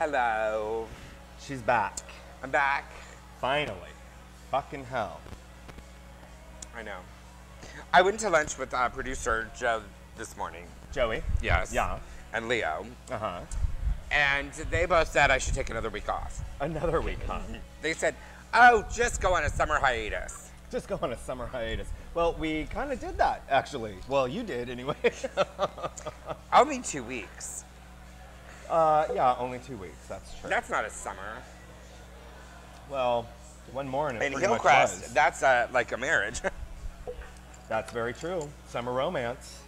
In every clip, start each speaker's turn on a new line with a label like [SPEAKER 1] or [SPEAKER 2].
[SPEAKER 1] Hello.
[SPEAKER 2] She's back.
[SPEAKER 1] I'm back.
[SPEAKER 2] Finally. Fucking hell.
[SPEAKER 1] I know. I went to lunch with producer Joe this morning.
[SPEAKER 2] Joey?
[SPEAKER 1] Yes.
[SPEAKER 2] Yeah.
[SPEAKER 1] And Leo.
[SPEAKER 2] Uh-huh.
[SPEAKER 1] And they both said I should take another week off.
[SPEAKER 2] Another week, huh?
[SPEAKER 1] They said, oh, just go on a summer hiatus.
[SPEAKER 2] Just go on a summer hiatus. Well, we kind of did that, actually. Well, you did, anyway.
[SPEAKER 1] Only 2 weeks.
[SPEAKER 2] Yeah, only 2 weeks. That's true.
[SPEAKER 1] That's not a summer.
[SPEAKER 2] Well, one more and it
[SPEAKER 1] In
[SPEAKER 2] pretty much
[SPEAKER 1] Hillcrest,
[SPEAKER 2] was.
[SPEAKER 1] that's like a marriage.
[SPEAKER 2] That's very true. Summer romance.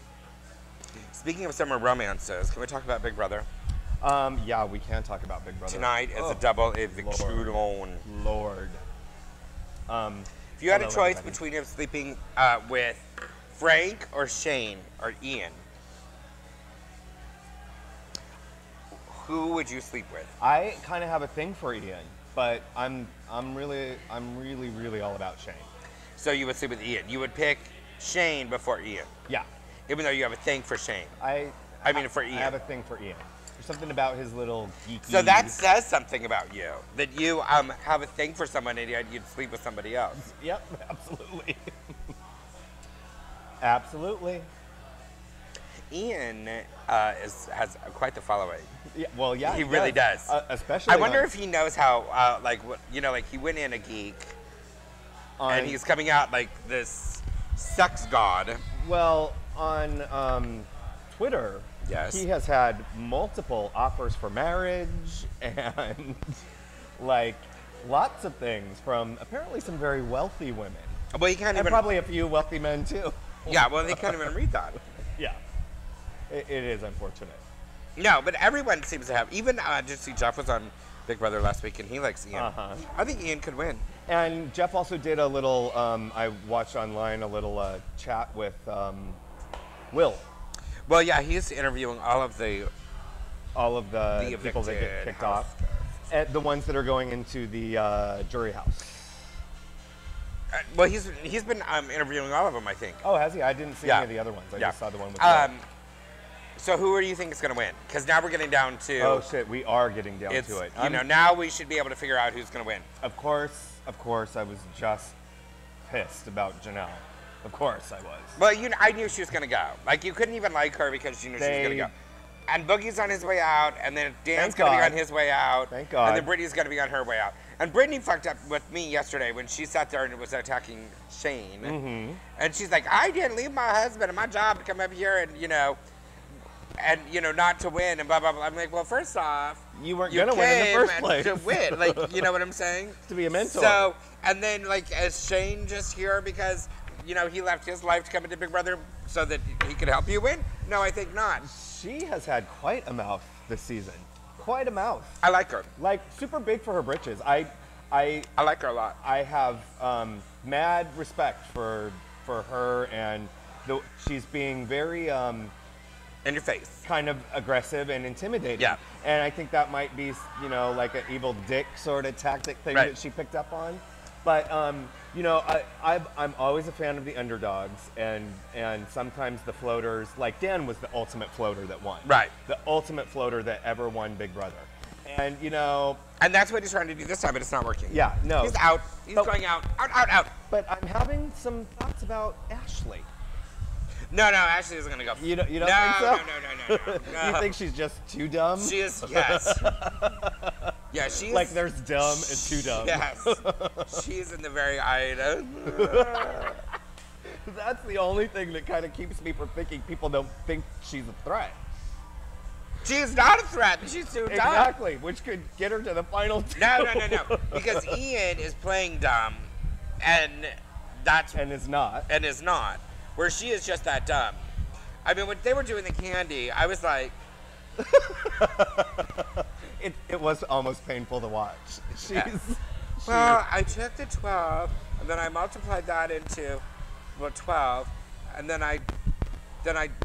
[SPEAKER 1] Speaking of summer romances, can we talk about Big Brother?
[SPEAKER 2] Yeah, we can talk about Big Brother.
[SPEAKER 1] Tonight is a double eviction.
[SPEAKER 2] Lord.
[SPEAKER 1] If you had a choice between him sleeping with Frank or Shane or Ian, who would you sleep with?
[SPEAKER 2] I kind of have a thing for Ian, but I'm really all about Shane.
[SPEAKER 1] So you would sleep with Ian. You would pick Shane before Ian.
[SPEAKER 2] Yeah.
[SPEAKER 1] Even though you have a thing for Shane. For Ian.
[SPEAKER 2] I have a thing for Ian. There's something about his little geeky...
[SPEAKER 1] So that says something about you. That you have a thing for someone and yet you'd sleep with somebody else.
[SPEAKER 2] Yep, absolutely. Absolutely.
[SPEAKER 1] Ian has quite the following.
[SPEAKER 2] Yeah, well, yeah.
[SPEAKER 1] He really does.
[SPEAKER 2] Especially
[SPEAKER 1] I wonder if he knows how, he went in a geek and he's coming out like this sex god.
[SPEAKER 2] Well, on Twitter,
[SPEAKER 1] yes,
[SPEAKER 2] he has had multiple offers for marriage and like lots of things from apparently some very wealthy women.
[SPEAKER 1] Well, he can't
[SPEAKER 2] and probably a few wealthy men too.
[SPEAKER 1] Yeah, well, they can't even read that.
[SPEAKER 2] Yeah, it is unfortunate.
[SPEAKER 1] No, but everyone seems to have. Even just see Jeff was on Big Brother last week, and he likes Ian. I think Ian could win.
[SPEAKER 2] And Jeff also did a little. I watched online a little chat with Will.
[SPEAKER 1] Well, yeah, he's interviewing all of the
[SPEAKER 2] people that get kicked off, and the ones that are going into the jury house.
[SPEAKER 1] Well, he's been interviewing all of them, I think.
[SPEAKER 2] Oh, has he? I didn't see any of the other ones. I just saw the one with Will.
[SPEAKER 1] So who do you think is going to win? Because now we're getting down to...
[SPEAKER 2] Oh, shit, we are getting down to it.
[SPEAKER 1] Now we should be able to figure out who's going to win.
[SPEAKER 2] Of course, I was just pissed about Janelle. Of course I was.
[SPEAKER 1] Well, I knew she was going to go. Like, you couldn't even like her because you knew she was going to go. And Boogie's on his way out, and then Dan's going to be on his way out.
[SPEAKER 2] Thank God.
[SPEAKER 1] And then Brittany's going to be on her way out. And Brittany fucked up with me yesterday when she sat there and was attacking Shane.
[SPEAKER 2] Mm-hmm.
[SPEAKER 1] And she's like, I didn't leave my husband and my job to come up here and, not to win and blah, blah, blah. I'm like, well, first off,
[SPEAKER 2] you weren't going to win in the first place.
[SPEAKER 1] To win. Like, you know what I'm saying?
[SPEAKER 2] To be a mentor.
[SPEAKER 1] So, and then, like, is Shane just here because, he left his life to come into Big Brother so that he could help you win? No, I think not.
[SPEAKER 2] She has had quite a mouth this season. Quite a mouth.
[SPEAKER 1] I like her.
[SPEAKER 2] Like, super big for her britches. I
[SPEAKER 1] like her a lot.
[SPEAKER 2] I have mad respect for her, and she's being very...
[SPEAKER 1] in your face.
[SPEAKER 2] Kind of aggressive and intimidating.
[SPEAKER 1] Yeah.
[SPEAKER 2] And I think that might be, like an evil dick sort of tactic thing that she picked up on. But, I'm always a fan of the underdogs, and sometimes the floaters, like Dan was the ultimate floater that won.
[SPEAKER 1] Right.
[SPEAKER 2] The ultimate floater that ever won Big Brother. And,
[SPEAKER 1] And that's what he's trying to do this time, but it's not working.
[SPEAKER 2] Yeah, no.
[SPEAKER 1] He's out. He's going out. Out.
[SPEAKER 2] But I'm having some thoughts about Ashley.
[SPEAKER 1] No, Ashley isn't going to go.
[SPEAKER 2] You don't think so?
[SPEAKER 1] No.
[SPEAKER 2] You think she's just too dumb?
[SPEAKER 1] She is, yes. Yeah, she's...
[SPEAKER 2] Like there's dumb and too dumb.
[SPEAKER 1] Yes. She's in the very eye.
[SPEAKER 2] That's the only thing that kind of keeps me from thinking people don't think she's a threat.
[SPEAKER 1] She's not a threat. She's too dumb.
[SPEAKER 2] Exactly, which could get her to the final two.
[SPEAKER 1] No. Because Ian is playing dumb, and that's...
[SPEAKER 2] And is not.
[SPEAKER 1] Where she is just that dumb. I mean, when they were doing the candy, I was like...
[SPEAKER 2] it was almost painful to watch.
[SPEAKER 1] Well, I took the 12, and then I multiplied that into 12, and then I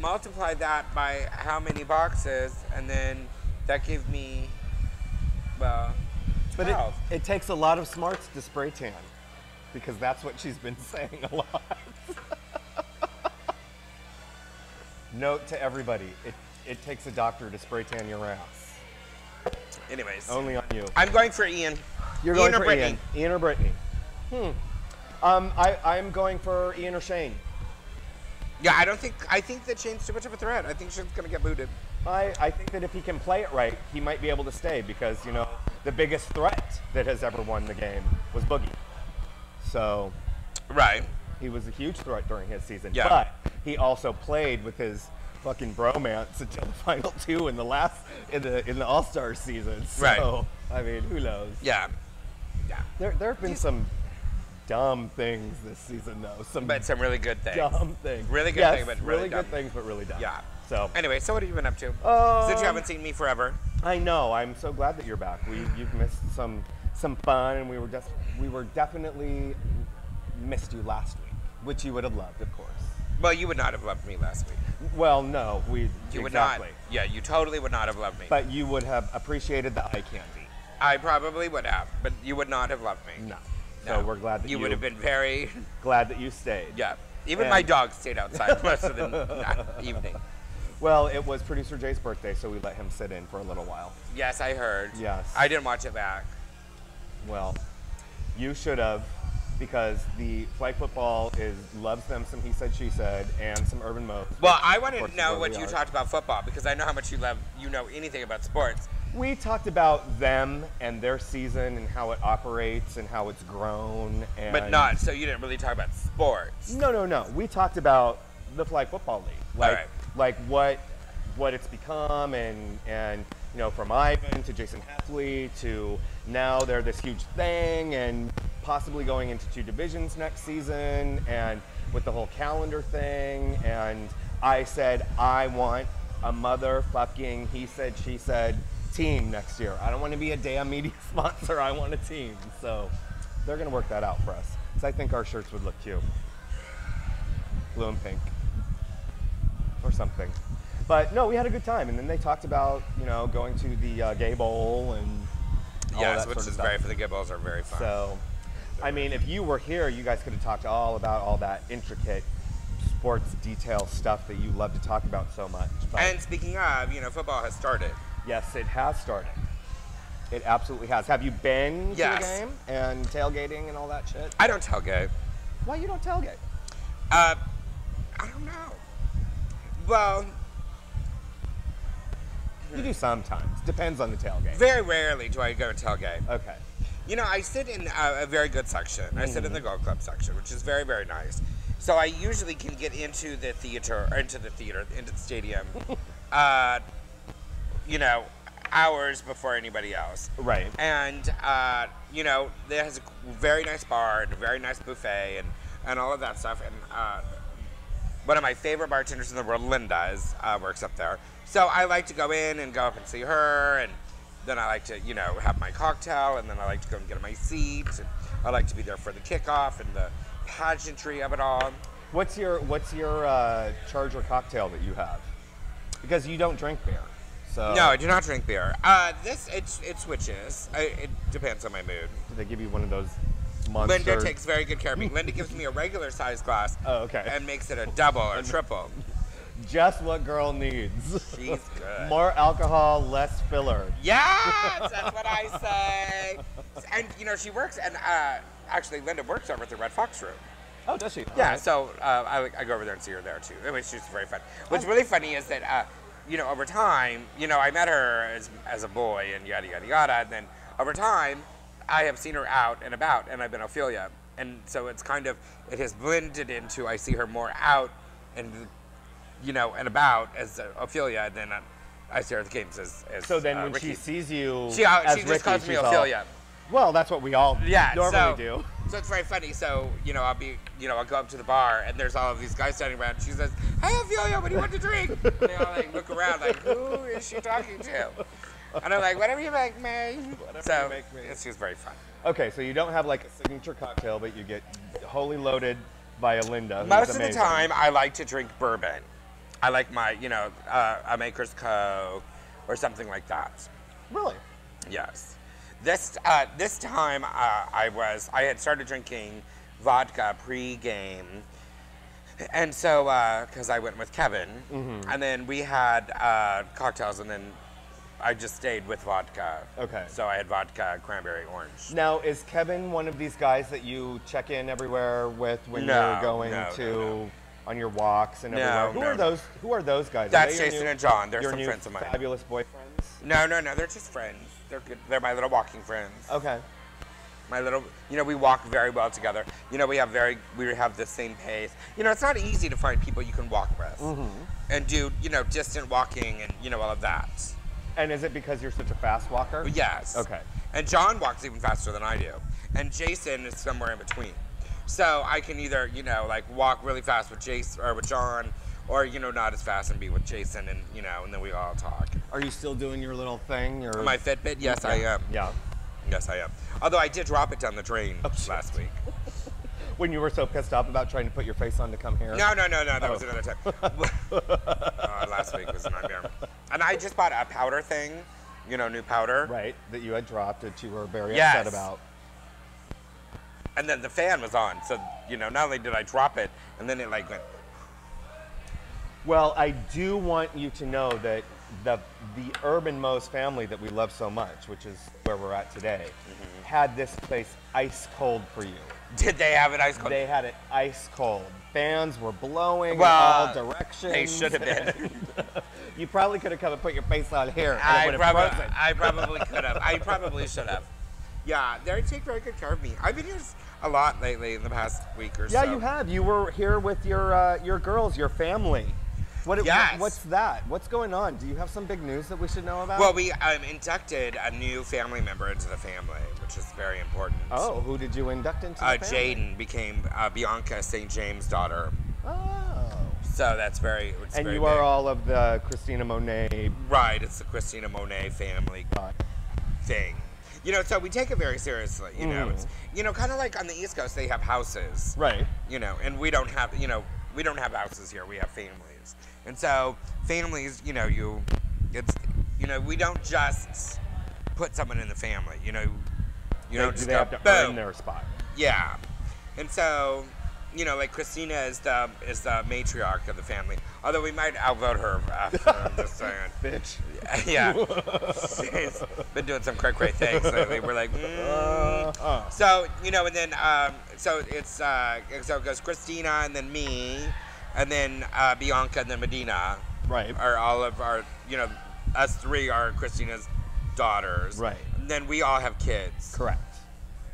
[SPEAKER 1] multiplied that by how many boxes, and then that gave me, 12.
[SPEAKER 2] But it takes a lot of smarts to spray tan, because that's what she's been saying a lot. Note to everybody, it takes a doctor to spray tan your ass.
[SPEAKER 1] Anyways.
[SPEAKER 2] Only on you.
[SPEAKER 1] I'm going for Ian.
[SPEAKER 2] You're
[SPEAKER 1] Ian
[SPEAKER 2] going
[SPEAKER 1] or
[SPEAKER 2] for
[SPEAKER 1] Brittany?
[SPEAKER 2] Ian or Brittany? I'm going for Ian or Shane.
[SPEAKER 1] Yeah, I think that Shane's too much of a threat. I think she's going to get booted.
[SPEAKER 2] I think that if he can play it right, he might be able to stay because, you know, the biggest threat that has ever won the game was Boogie. So,
[SPEAKER 1] Right.
[SPEAKER 2] he was a huge threat during his season.
[SPEAKER 1] Yeah.
[SPEAKER 2] But he also played with his fucking bromance until the final two in the All-Star season. So,
[SPEAKER 1] Right.
[SPEAKER 2] I mean, who knows?
[SPEAKER 1] Yeah. Yeah.
[SPEAKER 2] There have been some dumb things this season, though.
[SPEAKER 1] But some really good things.
[SPEAKER 2] Dumb things.
[SPEAKER 1] Really good
[SPEAKER 2] Yes,
[SPEAKER 1] things, but really dumb.
[SPEAKER 2] good things, but really dumb.
[SPEAKER 1] Yeah.
[SPEAKER 2] So
[SPEAKER 1] Anyway, so what have you been up to? Since you haven't seen me forever.
[SPEAKER 2] I know. I'm so glad that you're back. You've missed some fun, and we were definitely missed you last week, which you would have loved, of course.
[SPEAKER 1] Well, you would not have loved me last week.
[SPEAKER 2] Well, no,
[SPEAKER 1] You would
[SPEAKER 2] exactly.
[SPEAKER 1] not. Yeah, you totally would not have loved me.
[SPEAKER 2] But you would have appreciated the eye candy.
[SPEAKER 1] I probably would have, but you would not have loved me.
[SPEAKER 2] No.
[SPEAKER 1] No.
[SPEAKER 2] So we're glad that
[SPEAKER 1] you would have been very.
[SPEAKER 2] glad that you stayed.
[SPEAKER 1] Yeah. Even
[SPEAKER 2] And-
[SPEAKER 1] my dog stayed outside most of the evening.
[SPEAKER 2] Well, it was producer Jay's birthday, so we let him sit in for a little while.
[SPEAKER 1] Yes, I heard.
[SPEAKER 2] Yes.
[SPEAKER 1] I didn't watch it back.
[SPEAKER 2] Well, you should have, because the flag football loves them some he said, she said, and some Urban Moapos.
[SPEAKER 1] Well, I wanted
[SPEAKER 2] Which
[SPEAKER 1] to know
[SPEAKER 2] is
[SPEAKER 1] what
[SPEAKER 2] where
[SPEAKER 1] you
[SPEAKER 2] we are.
[SPEAKER 1] talked about football because I know how much you know anything about sports.
[SPEAKER 2] We talked about them and their season and how it operates and how it's grown. And
[SPEAKER 1] But not, so you didn't really talk about sports.
[SPEAKER 2] No. We talked about the flag football league,
[SPEAKER 1] All right.
[SPEAKER 2] like what it's become, and you know, from Ivan to Jason Heffley to now they're this huge thing and possibly going into 2 divisions next season, and with the whole calendar thing. And I said I want a motherfucking he said she said team next year. I don't want to be a damn media sponsor. I want a team. So they're gonna work that out for us. Because I think our shirts would look cute. Blue and pink. Or something. But no, we had a good time. And then they talked about, you know, going to the Gay Bowl and all
[SPEAKER 1] Yes,
[SPEAKER 2] that
[SPEAKER 1] which
[SPEAKER 2] sort of
[SPEAKER 1] is
[SPEAKER 2] stuff.
[SPEAKER 1] very for the Gibbles are very fun.
[SPEAKER 2] So, I mean, if you were here, you guys could have talked all about all that intricate sports detail stuff that you love to talk about so much. But
[SPEAKER 1] And speaking of, you know, football has started.
[SPEAKER 2] yes, it has started. It absolutely has. Have you been to
[SPEAKER 1] Yes.
[SPEAKER 2] the game and tailgating and all that shit?
[SPEAKER 1] I don't tailgate.
[SPEAKER 2] Why you don't tailgate?
[SPEAKER 1] I don't know. Well,
[SPEAKER 2] You do sometimes. Depends on the tailgate.
[SPEAKER 1] very rarely do I go tailgate.
[SPEAKER 2] Okay.
[SPEAKER 1] You know, I sit in a very good section. I sit in the Gold Club section, which is very, very nice. So I usually can get into the stadium, you know, hours before anybody else.
[SPEAKER 2] Right.
[SPEAKER 1] And, you know, there has a very nice bar and a very nice buffet and all of that stuff. And one of my favorite bartenders in the world, Linda, works up there. So I like to go in and go up and see her, and then I like to, you know, have my cocktail, and then I like to go and get my seat. And I like to be there for the kickoff and the pageantry of it all.
[SPEAKER 2] What's your Charger cocktail that you have? Because you don't drink beer. So
[SPEAKER 1] No, I do not drink beer. It switches. It depends on my mood.
[SPEAKER 2] do they give you one of those monster?
[SPEAKER 1] Linda takes very good care of me. Linda gives me a regular size glass.
[SPEAKER 2] Oh, okay.
[SPEAKER 1] And makes it a double or triple.
[SPEAKER 2] Just what girl needs.
[SPEAKER 1] She's good.
[SPEAKER 2] More alcohol, less filler.
[SPEAKER 1] Yes, that's what I say. And you know, she works, and actually, Linda works over at the Red Fox Room.
[SPEAKER 2] Oh, does she?
[SPEAKER 1] Yeah,
[SPEAKER 2] Alright.
[SPEAKER 1] so I go over there and see her there too. I mean, she's very fun. What's really funny is that you know, over time, you know, I met her as a boy and yada yada yada, and then over time, I have seen her out and about, and I've been Ophelia, and so it has blended into I see her more out and, you know, and about as Ophelia, and then I see her at the games as
[SPEAKER 2] So then when
[SPEAKER 1] Ricky.
[SPEAKER 2] she sees you
[SPEAKER 1] She
[SPEAKER 2] as
[SPEAKER 1] just
[SPEAKER 2] Ricky,
[SPEAKER 1] calls me
[SPEAKER 2] she's all,
[SPEAKER 1] Ophelia.
[SPEAKER 2] well, that's what we all normally do.
[SPEAKER 1] So it's very funny. So, you know, I'll go up to the bar and there's all of these guys standing around. She says, "Hey, Ophelia, what do you want to drink?" And they all like look around like, who is she talking to? And I'm like, whatever you make me.
[SPEAKER 2] Whatever you make me.
[SPEAKER 1] It's just very fun.
[SPEAKER 2] Okay, so you don't have like a signature cocktail, but you get wholly loaded by a Linda. who's
[SPEAKER 1] Most of the
[SPEAKER 2] amazing.
[SPEAKER 1] time, I like to drink bourbon. I like my, you know, a Maker's Coke or something like that.
[SPEAKER 2] Really?
[SPEAKER 1] Yes. This time I had started drinking vodka pre-game, and so because I went with Kevin, and then we had cocktails, and then I just stayed with vodka.
[SPEAKER 2] Okay.
[SPEAKER 1] So I had vodka, cranberry, orange.
[SPEAKER 2] Now, is Kevin one of these guys that you check in everywhere with when you're going on your walks and everywhere? Who are those guys?
[SPEAKER 1] That's Jason and John. They're
[SPEAKER 2] your
[SPEAKER 1] some
[SPEAKER 2] new
[SPEAKER 1] friends of mine.
[SPEAKER 2] Fabulous boyfriends?
[SPEAKER 1] No, they're just friends. They're good. They're my little walking friends.
[SPEAKER 2] Okay.
[SPEAKER 1] My little, we walk very well together. We have the same pace. It's not easy to find people you can walk with and do, distant walking and, all of that.
[SPEAKER 2] And is it because you're such a fast walker?
[SPEAKER 1] Yes.
[SPEAKER 2] Okay.
[SPEAKER 1] And John walks even faster than I do. And Jason is somewhere in between. So I can either, walk really fast with Jason or with John, or, not as fast and be with Jason and, and then we all talk.
[SPEAKER 2] Are you still doing your little thing? Or?
[SPEAKER 1] My Fitbit? Yes, I am.
[SPEAKER 2] Yeah.
[SPEAKER 1] Yes, I am. Although I did drop it down the drain last week.
[SPEAKER 2] When you were so pissed off about trying to put your face on to come here?
[SPEAKER 1] No. That was another time. Last week was a nightmare. And I just bought a powder thing, new powder.
[SPEAKER 2] Right, that you had dropped that you were very upset about.
[SPEAKER 1] And then the fan was on, so, not only did I drop it, and then it went.
[SPEAKER 2] Well, I do want you to know that the Urban Moapos family that we love so much, which is where we're at today, had this place ice cold for you.
[SPEAKER 1] Did they have it ice cold?
[SPEAKER 2] They had it ice cold. Fans were blowing in all directions.
[SPEAKER 1] They should have been.
[SPEAKER 2] You probably could have come and put your face on here.
[SPEAKER 1] I probably could have. I probably should have. Yeah, they take very good care of me. I've been here a lot lately in the past week or so.
[SPEAKER 2] Yeah, you have. You were here with your girls, your family. What's that? What's going on? Do you have some big news that we should know about?
[SPEAKER 1] Well, we inducted a new family member into the family, which is very important.
[SPEAKER 2] Oh, who did you induct into the family?
[SPEAKER 1] Jaden became Bianca St. James' daughter.
[SPEAKER 2] Oh.
[SPEAKER 1] So that's very
[SPEAKER 2] And
[SPEAKER 1] very
[SPEAKER 2] you are
[SPEAKER 1] big.
[SPEAKER 2] all of the Christina Monet.
[SPEAKER 1] Right, it's the Christina Monet family thing. So we take it very seriously. It's kind of like on the East Coast they have houses.
[SPEAKER 2] Right.
[SPEAKER 1] And we don't have we don't have houses here. We have families. And so families, we don't just put someone in the family. You don't just
[SPEAKER 2] they have to earn their spot.
[SPEAKER 1] Yeah. And so, like Christina is the matriarch of the family. Although we might outvote her after, I'm just saying.
[SPEAKER 2] Bitch.
[SPEAKER 1] Yeah. She's been doing some cray-cray things lately. We're like, So, and then, so it goes Christina and then me, and then Bianca and then Medina.
[SPEAKER 2] Right.
[SPEAKER 1] Are all of our, us three are Christina's daughters.
[SPEAKER 2] Right.
[SPEAKER 1] And then we all have kids.
[SPEAKER 2] Correct.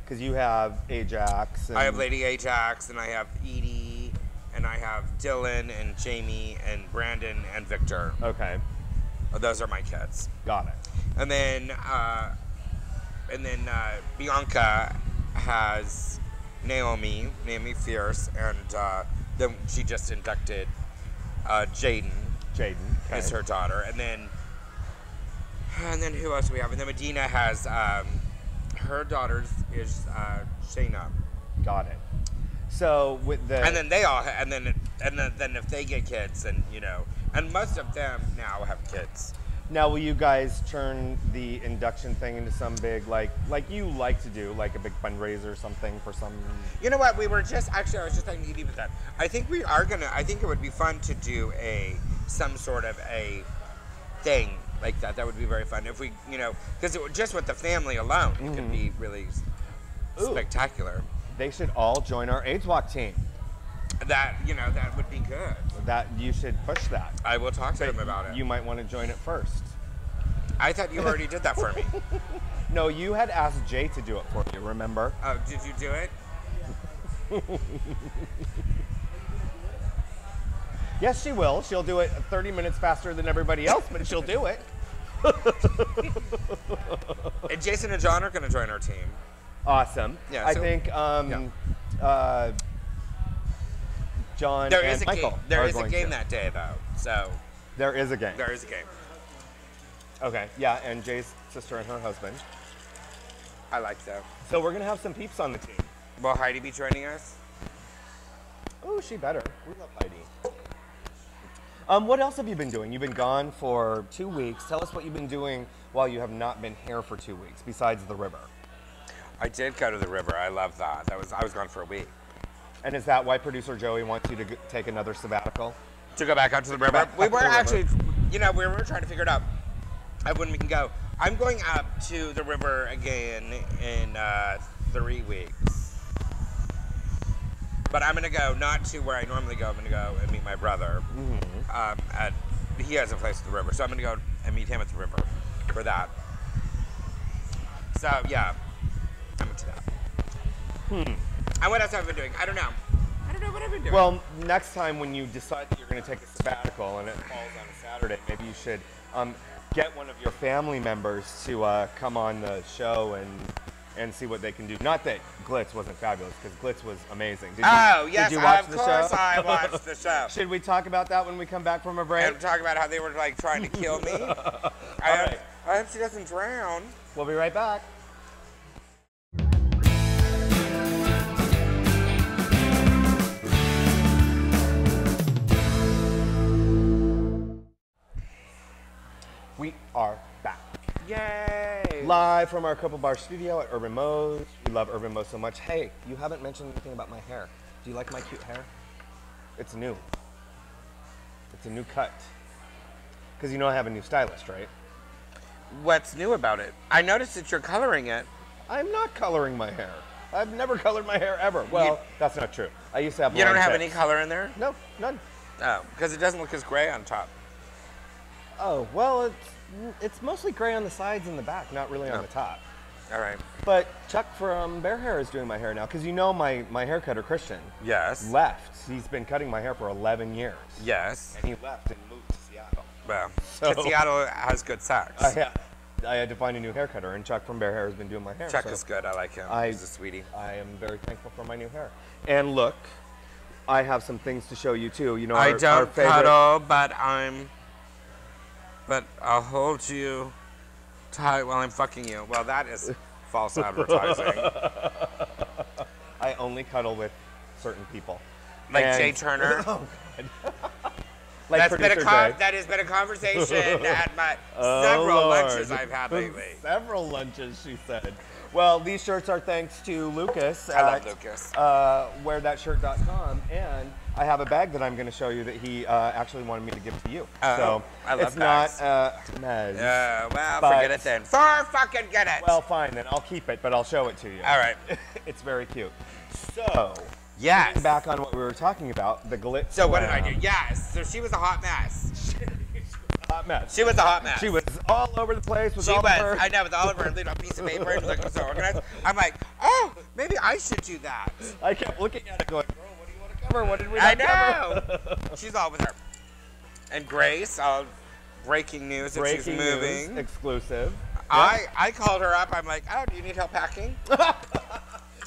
[SPEAKER 2] Because you have Ajax. And
[SPEAKER 1] I have Lady Ajax, and I have Edie, and I have Dylan, and Jamie, and Brandon, and Victor.
[SPEAKER 2] Okay.
[SPEAKER 1] Those are my kids.
[SPEAKER 2] Got it.
[SPEAKER 1] And then Bianca has Naomi Fierce, and then she just inducted Jaden.
[SPEAKER 2] Jaden. Okay.
[SPEAKER 1] Is her daughter, and then who else do we have? And then Medina has her daughter is Shayna.
[SPEAKER 2] Got it. So with the
[SPEAKER 1] and then they all and then if they get kids, and and most of them now have kids.
[SPEAKER 2] Now, will you guys turn the induction thing into some big like you like to do, like a big fundraiser or something for some?
[SPEAKER 1] You know what? We were just I was just talking to Edie with that. I think we are gonna. I think it would be fun to do some sort of a thing like that. That would be very fun if we, because just with the family alone, it could be really spectacular.
[SPEAKER 2] They should all join our AIDS Walk team.
[SPEAKER 1] That that would be good.
[SPEAKER 2] That you should push that.
[SPEAKER 1] I will talk to them about it.
[SPEAKER 2] You might want to join it first.
[SPEAKER 1] I thought you already did that for me.
[SPEAKER 2] No, you had asked Jay to do it for you. Remember?
[SPEAKER 1] Oh, did you do it?
[SPEAKER 2] Yes, she will. She'll do it 30 minutes faster than everybody else, but she'll do it.
[SPEAKER 1] And Jason and John are going to join our team.
[SPEAKER 2] Awesome.
[SPEAKER 1] Yeah,
[SPEAKER 2] I think John and Michael
[SPEAKER 1] There is a game that day, though. So
[SPEAKER 2] there is a game.
[SPEAKER 1] There is a game.
[SPEAKER 2] Okay. Yeah, and Jay's sister and her husband.
[SPEAKER 1] I like that.
[SPEAKER 2] So we're gonna have some peeps on the team.
[SPEAKER 1] Will Heidi be joining us?
[SPEAKER 2] Oh, she better. We love Heidi. What else have you been doing? You've been gone for 2 weeks. Tell us what you've been doing while you have not been here for 2 weeks, besides the river.
[SPEAKER 1] I did go to the river. I love that. I was gone for a week.
[SPEAKER 2] And is that why producer Joey wants you to take another sabbatical?
[SPEAKER 1] To go back out to the river? We were actually, we were trying to figure it out. when we can go. I'm going up to the river again in 3 weeks. But I'm gonna go not to where I normally go. I'm gonna go and meet my brother. He has a place at the river, so I'm gonna go and meet him at the river for that. So yeah, I'm into that. And what else have I been doing? I don't know. I don't know what I've been doing.
[SPEAKER 2] Well, next time when you decide that you're going to take a sabbatical and it falls on a Saturday, maybe you should get one of your family members to come on the show and see what they can do. Not that Glitz wasn't fabulous, because Glitz was amazing.
[SPEAKER 1] Yes,
[SPEAKER 2] did you watch
[SPEAKER 1] of
[SPEAKER 2] the
[SPEAKER 1] course
[SPEAKER 2] show?
[SPEAKER 1] I watched the show.
[SPEAKER 2] Should we talk about that when we come back from a break?
[SPEAKER 1] And talk about how they were like trying to kill me. I hope she doesn't drown.
[SPEAKER 2] We'll be right back. We are back.
[SPEAKER 1] Yay!
[SPEAKER 2] Live from our Copa Bar studio at Urban Moapos. We love Urban Moapos so much. Hey, you haven't mentioned anything about my hair. Do you like my cute hair? It's new. It's a new cut. Because you know I have a new stylist, right?
[SPEAKER 1] What's new about it? I noticed that you're coloring it.
[SPEAKER 2] I'm not coloring my hair. I've never colored my hair ever. Well, that's not true. I used to have
[SPEAKER 1] You don't
[SPEAKER 2] blonde
[SPEAKER 1] have
[SPEAKER 2] tips.
[SPEAKER 1] any color in there?
[SPEAKER 2] No, none.
[SPEAKER 1] Oh, because it doesn't look as gray on top.
[SPEAKER 2] Oh, well, it's mostly gray on the sides and the back, not really on the top.
[SPEAKER 1] All right.
[SPEAKER 2] But Chuck from Bear Hair is doing my hair now, because you know my hair cutter, Christian,
[SPEAKER 1] Yes.
[SPEAKER 2] left. He's been cutting my hair for 11 years.
[SPEAKER 1] Yes.
[SPEAKER 2] And he left and moved to Seattle.
[SPEAKER 1] Well,
[SPEAKER 2] So-
[SPEAKER 1] Seattle has good sex.
[SPEAKER 2] I had to find a new hair cutter, and Chuck from Bear Hair has been doing my hair.
[SPEAKER 1] Chuck
[SPEAKER 2] so
[SPEAKER 1] is good. I like him. He's a sweetie.
[SPEAKER 2] I am very thankful for my new hair. And look, I have some things to show you too. You know,
[SPEAKER 1] I
[SPEAKER 2] our
[SPEAKER 1] don't
[SPEAKER 2] favorite...
[SPEAKER 1] cuddle, but I'll hold you tight while I'm fucking you. Well, that is false advertising.
[SPEAKER 2] I only cuddle with certain people.
[SPEAKER 1] Like
[SPEAKER 2] And-
[SPEAKER 1] Jay Turner.
[SPEAKER 2] Oh, God. Like
[SPEAKER 1] That has been a conversation at my several
[SPEAKER 2] Lord.
[SPEAKER 1] lunches I've had lately.
[SPEAKER 2] Several lunches, she said. Well, these shirts are thanks to Lucas
[SPEAKER 1] I love
[SPEAKER 2] at
[SPEAKER 1] Lucas.
[SPEAKER 2] wearthatshirt.com, and I have a bag that I'm going to show you that he actually wanted me to give to you. So
[SPEAKER 1] I love
[SPEAKER 2] it's not
[SPEAKER 1] bags.
[SPEAKER 2] Mez.
[SPEAKER 1] Well,
[SPEAKER 2] but-
[SPEAKER 1] forget it then. Fucking get it.
[SPEAKER 2] Well, fine, then I'll keep it, but I'll show it to you.
[SPEAKER 1] All right.
[SPEAKER 2] It's very cute. So,
[SPEAKER 1] Yes.
[SPEAKER 2] getting back on what we were talking about, the Glitz
[SPEAKER 1] So what did I
[SPEAKER 2] Glam.
[SPEAKER 1] do? Yes. So she was a hot mess.
[SPEAKER 2] Hot mess.
[SPEAKER 1] She was a hot mess.
[SPEAKER 2] She was all over the place with
[SPEAKER 1] She
[SPEAKER 2] all
[SPEAKER 1] was.
[SPEAKER 2] of her.
[SPEAKER 1] I know, with all of her little piece of paper and looking so organized. I'm like, oh, maybe I should do that.
[SPEAKER 2] I kept looking at it going, girl, what do you want to cover? What did we
[SPEAKER 1] I
[SPEAKER 2] not
[SPEAKER 1] know.
[SPEAKER 2] cover?
[SPEAKER 1] She's all with her. And Grace, breaking news that
[SPEAKER 2] Breaking
[SPEAKER 1] she's moving.
[SPEAKER 2] news, exclusive.
[SPEAKER 1] I called her up. I'm like, oh, do you need help packing?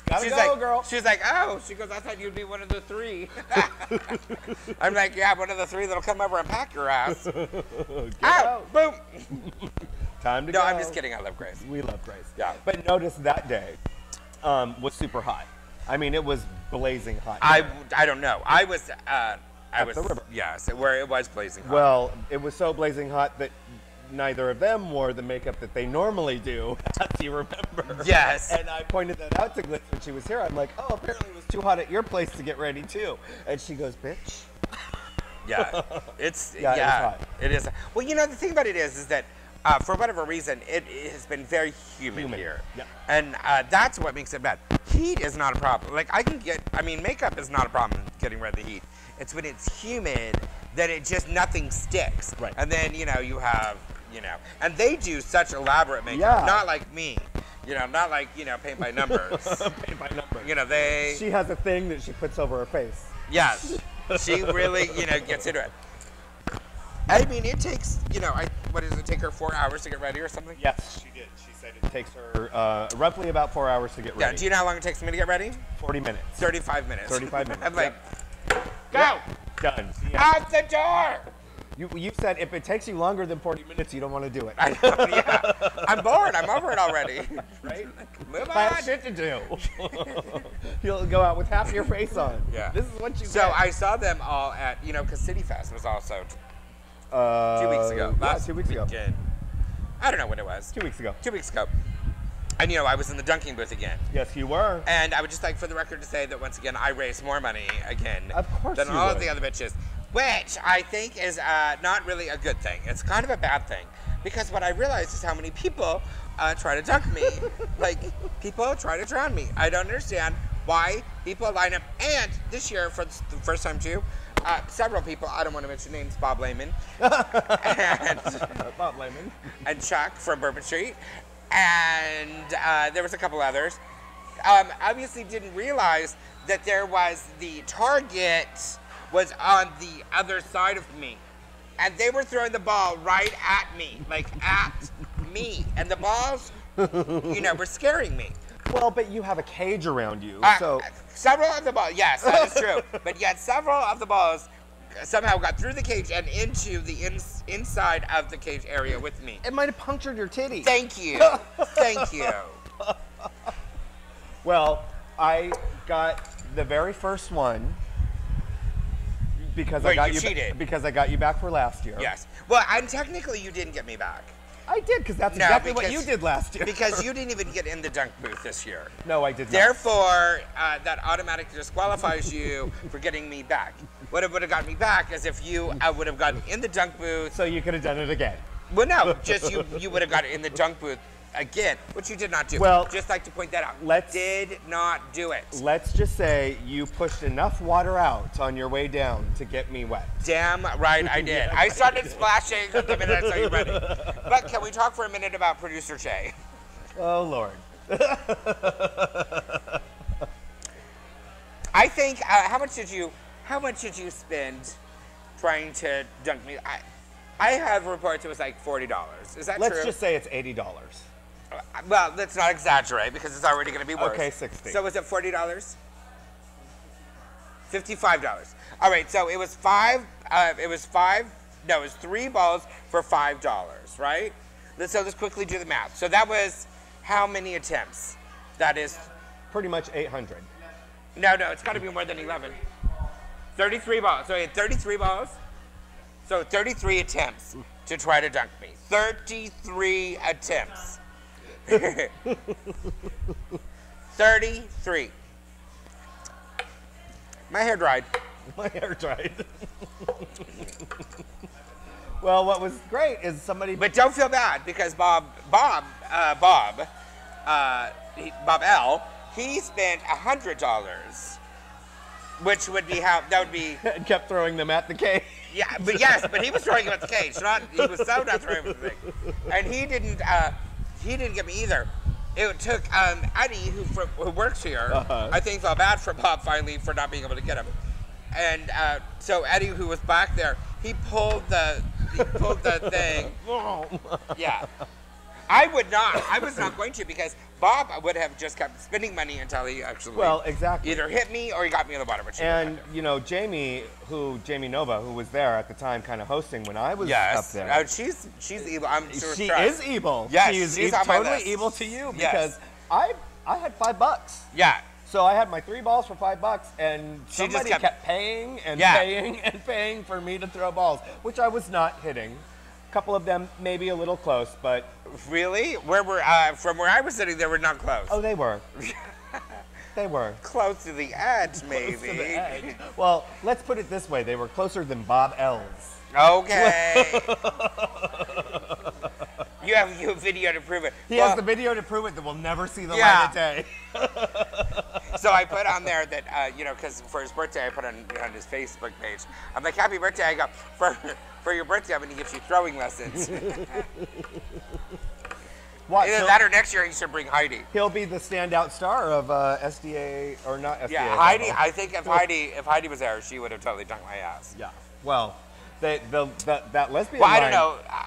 [SPEAKER 2] Gotta
[SPEAKER 1] She's
[SPEAKER 2] go,
[SPEAKER 1] like,
[SPEAKER 2] girl.
[SPEAKER 1] She's like, oh. She goes, I thought you'd be one of the 3. I'm like, yeah, one of the 3 that'll come over and pack your ass.
[SPEAKER 2] Get
[SPEAKER 1] Ow!
[SPEAKER 2] out.
[SPEAKER 1] Boom.
[SPEAKER 2] Time to
[SPEAKER 1] No,
[SPEAKER 2] go.
[SPEAKER 1] I'm just kidding. I love Grace.
[SPEAKER 2] We love Grace.
[SPEAKER 1] Yeah.
[SPEAKER 2] But notice that day was super hot. I mean, it was blazing hot.
[SPEAKER 1] I don't know. I was
[SPEAKER 2] At the river.
[SPEAKER 1] Yes, where it was blazing hot.
[SPEAKER 2] Well, it was so blazing hot that neither of them wore the makeup that they normally do, as you remember.
[SPEAKER 1] Yes.
[SPEAKER 2] And I pointed that out to Glitz when she was here. I'm like, oh, apparently it was too hot at your place to get ready too. And she goes, bitch.
[SPEAKER 1] Yeah, it's
[SPEAKER 2] Yeah, it was hot.
[SPEAKER 1] It is. Well, you know, the thing about it is that for whatever reason, it has been very humid here.
[SPEAKER 2] Yeah.
[SPEAKER 1] And that's what makes it bad. Heat is not a problem. Like, makeup is not a problem getting rid of the heat. It's when it's humid that it just, nothing sticks.
[SPEAKER 2] Right.
[SPEAKER 1] And then, you have, and they do such elaborate makeup.
[SPEAKER 2] Yeah.
[SPEAKER 1] Not like me. Not like, paint by numbers.
[SPEAKER 2] Paint by number.
[SPEAKER 1] They...
[SPEAKER 2] She has a thing that she puts over her face.
[SPEAKER 1] Yes. She really, gets into it. I mean, it takes, what does it take her 4 hours to get ready or something?
[SPEAKER 2] Yes, she did. She said it takes her roughly about 4 hours to get ready.
[SPEAKER 1] Yeah, do you know how long it takes me to get ready?
[SPEAKER 2] 40 minutes.
[SPEAKER 1] 35 minutes.
[SPEAKER 2] 35 minutes.
[SPEAKER 1] I'm like, go!
[SPEAKER 2] Yep. Done. Yeah.
[SPEAKER 1] Out the door!
[SPEAKER 2] You said if it takes you longer than 40 minutes, you don't want to do it.
[SPEAKER 1] I know, yeah. I'm bored. I'm over it already.
[SPEAKER 2] Right?
[SPEAKER 1] Move
[SPEAKER 2] I have
[SPEAKER 1] on.
[SPEAKER 2] shit to do. You'll go out with half your face on.
[SPEAKER 1] Yeah.
[SPEAKER 2] This is what you
[SPEAKER 1] So
[SPEAKER 2] get.
[SPEAKER 1] I saw them all at, because CityFest was also 2 weeks ago.
[SPEAKER 2] Yeah, 2 weeks ago.
[SPEAKER 1] Weekend. I don't know when it was.
[SPEAKER 2] 2 weeks ago.
[SPEAKER 1] 2 weeks ago. And, I was in the dunking booth again.
[SPEAKER 2] Yes, you were.
[SPEAKER 1] And I would just like for the record to say that once again, I raised more money again
[SPEAKER 2] Of course
[SPEAKER 1] than
[SPEAKER 2] you
[SPEAKER 1] all of
[SPEAKER 2] would.
[SPEAKER 1] the other bitches, which I think is not really a good thing. It's kind of a bad thing. because what I realized is how many people try to dunk me. Like, people try to drown me. I don't understand why people line up. And this year, for the first time too, several people, I don't want to mention names, Bob Lehman, and,
[SPEAKER 2] Bob Lehman,
[SPEAKER 1] and Chuck from Bourbon Street, and there was a couple others, obviously didn't realize that there was the target was on the other side of me. And they were throwing the ball right at me, like at me. And the balls, you know, were scaring me.
[SPEAKER 2] Well, but you have a cage around you, so.
[SPEAKER 1] Several of the balls, yes, that is true. But yet several of the balls somehow got through the cage and into the inside of the cage area with me.
[SPEAKER 2] It might have punctured your titty.
[SPEAKER 1] Thank you. Thank you.
[SPEAKER 2] Well, I got the very first one because I got you
[SPEAKER 1] cheated.
[SPEAKER 2] Because I got you back for last year.
[SPEAKER 1] Yes. Well, and technically you didn't get me back.
[SPEAKER 2] I did, because that's exactly what you did last year.
[SPEAKER 1] Because you didn't even get in the dunk booth this year.
[SPEAKER 2] No, I did not.
[SPEAKER 1] Therefore, that automatically disqualifies you for getting me back. What would have got me back is if you would have gotten in the dunk booth.
[SPEAKER 2] So you could have done it again.
[SPEAKER 1] Well, no, just you would have got in the dunk booth again, which you did not do.
[SPEAKER 2] Well,
[SPEAKER 1] just like to point that out. Did not do it.
[SPEAKER 2] Let's just say you pushed enough water out on your way down to get me wet.
[SPEAKER 1] Damn right I did. I started splashing the minute I saw you running. But can we talk for a minute about producer Che?
[SPEAKER 2] Oh Lord.
[SPEAKER 1] I think how much did you spend trying to dunk me? I have reports it was like $40. Is that true?
[SPEAKER 2] Let's just say it's $80.
[SPEAKER 1] Well, let's not exaggerate because it's already going to be worse.
[SPEAKER 2] Okay, 60.
[SPEAKER 1] So was it $40? $55. All right, so it was it was 3 balls for $5, right? So let's quickly do the math. So that was how many attempts? That is
[SPEAKER 2] pretty much 800.
[SPEAKER 1] No, it's got to be more than 11. 33 balls. So he had 33 balls. So 33 attempts to try to dunk me. 33 attempts. 33. My hair dried.
[SPEAKER 2] My hair dried. Well, what was great is somebody.
[SPEAKER 1] But don't feel bad because Bob L. He spent $100, which would be how that would be.
[SPEAKER 2] And kept throwing them at the cage.
[SPEAKER 1] Yeah, but but he was throwing them at the cage. He was so not throwing them at the thing, and he didn't get me either. It took Eddie, who works here. I think felt bad for Bob finally for not being able to get him, and so Eddie, who was back there, he pulled the thing. Yeah, I was not going to because Bob would have just kept spending money until he actually
[SPEAKER 2] exactly
[SPEAKER 1] either hit me or he got me on the bottom.
[SPEAKER 2] And you know, Jamie Nova, who was there at the time, kind of hosting when I was up there.
[SPEAKER 1] She's evil. I'm sure
[SPEAKER 2] she is evil.
[SPEAKER 1] Yes,
[SPEAKER 2] she's
[SPEAKER 1] on my
[SPEAKER 2] totally
[SPEAKER 1] list.
[SPEAKER 2] evil to you because I had $5.
[SPEAKER 1] Yeah.
[SPEAKER 2] So I had my 3 balls for $5, and
[SPEAKER 1] she
[SPEAKER 2] somebody
[SPEAKER 1] just
[SPEAKER 2] kept paying and paying and paying for me to throw balls, which I was not hitting. A couple of them maybe a little close, but
[SPEAKER 1] really, from where I was sitting, they were not close.
[SPEAKER 2] Oh, they were. They were
[SPEAKER 1] close to the edge, maybe.
[SPEAKER 2] Close to the edge. Well, let's put it this way: they were closer than Bob L's.
[SPEAKER 1] Okay. You have video to prove it.
[SPEAKER 2] He has the video to prove it that will never see the light of day.
[SPEAKER 1] So I put on there that, because for his birthday, I put on his Facebook page. I'm like, happy birthday. I go, for your birthday, I'm going to get you throwing lessons.
[SPEAKER 2] What,
[SPEAKER 1] either that or next year, he should bring Heidi.
[SPEAKER 2] He'll be the standout star of SDA, or not SDA.
[SPEAKER 1] Yeah, Heidi, I think if Heidi was there, she would have totally dunked my ass.
[SPEAKER 2] Yeah. Well, that lesbian line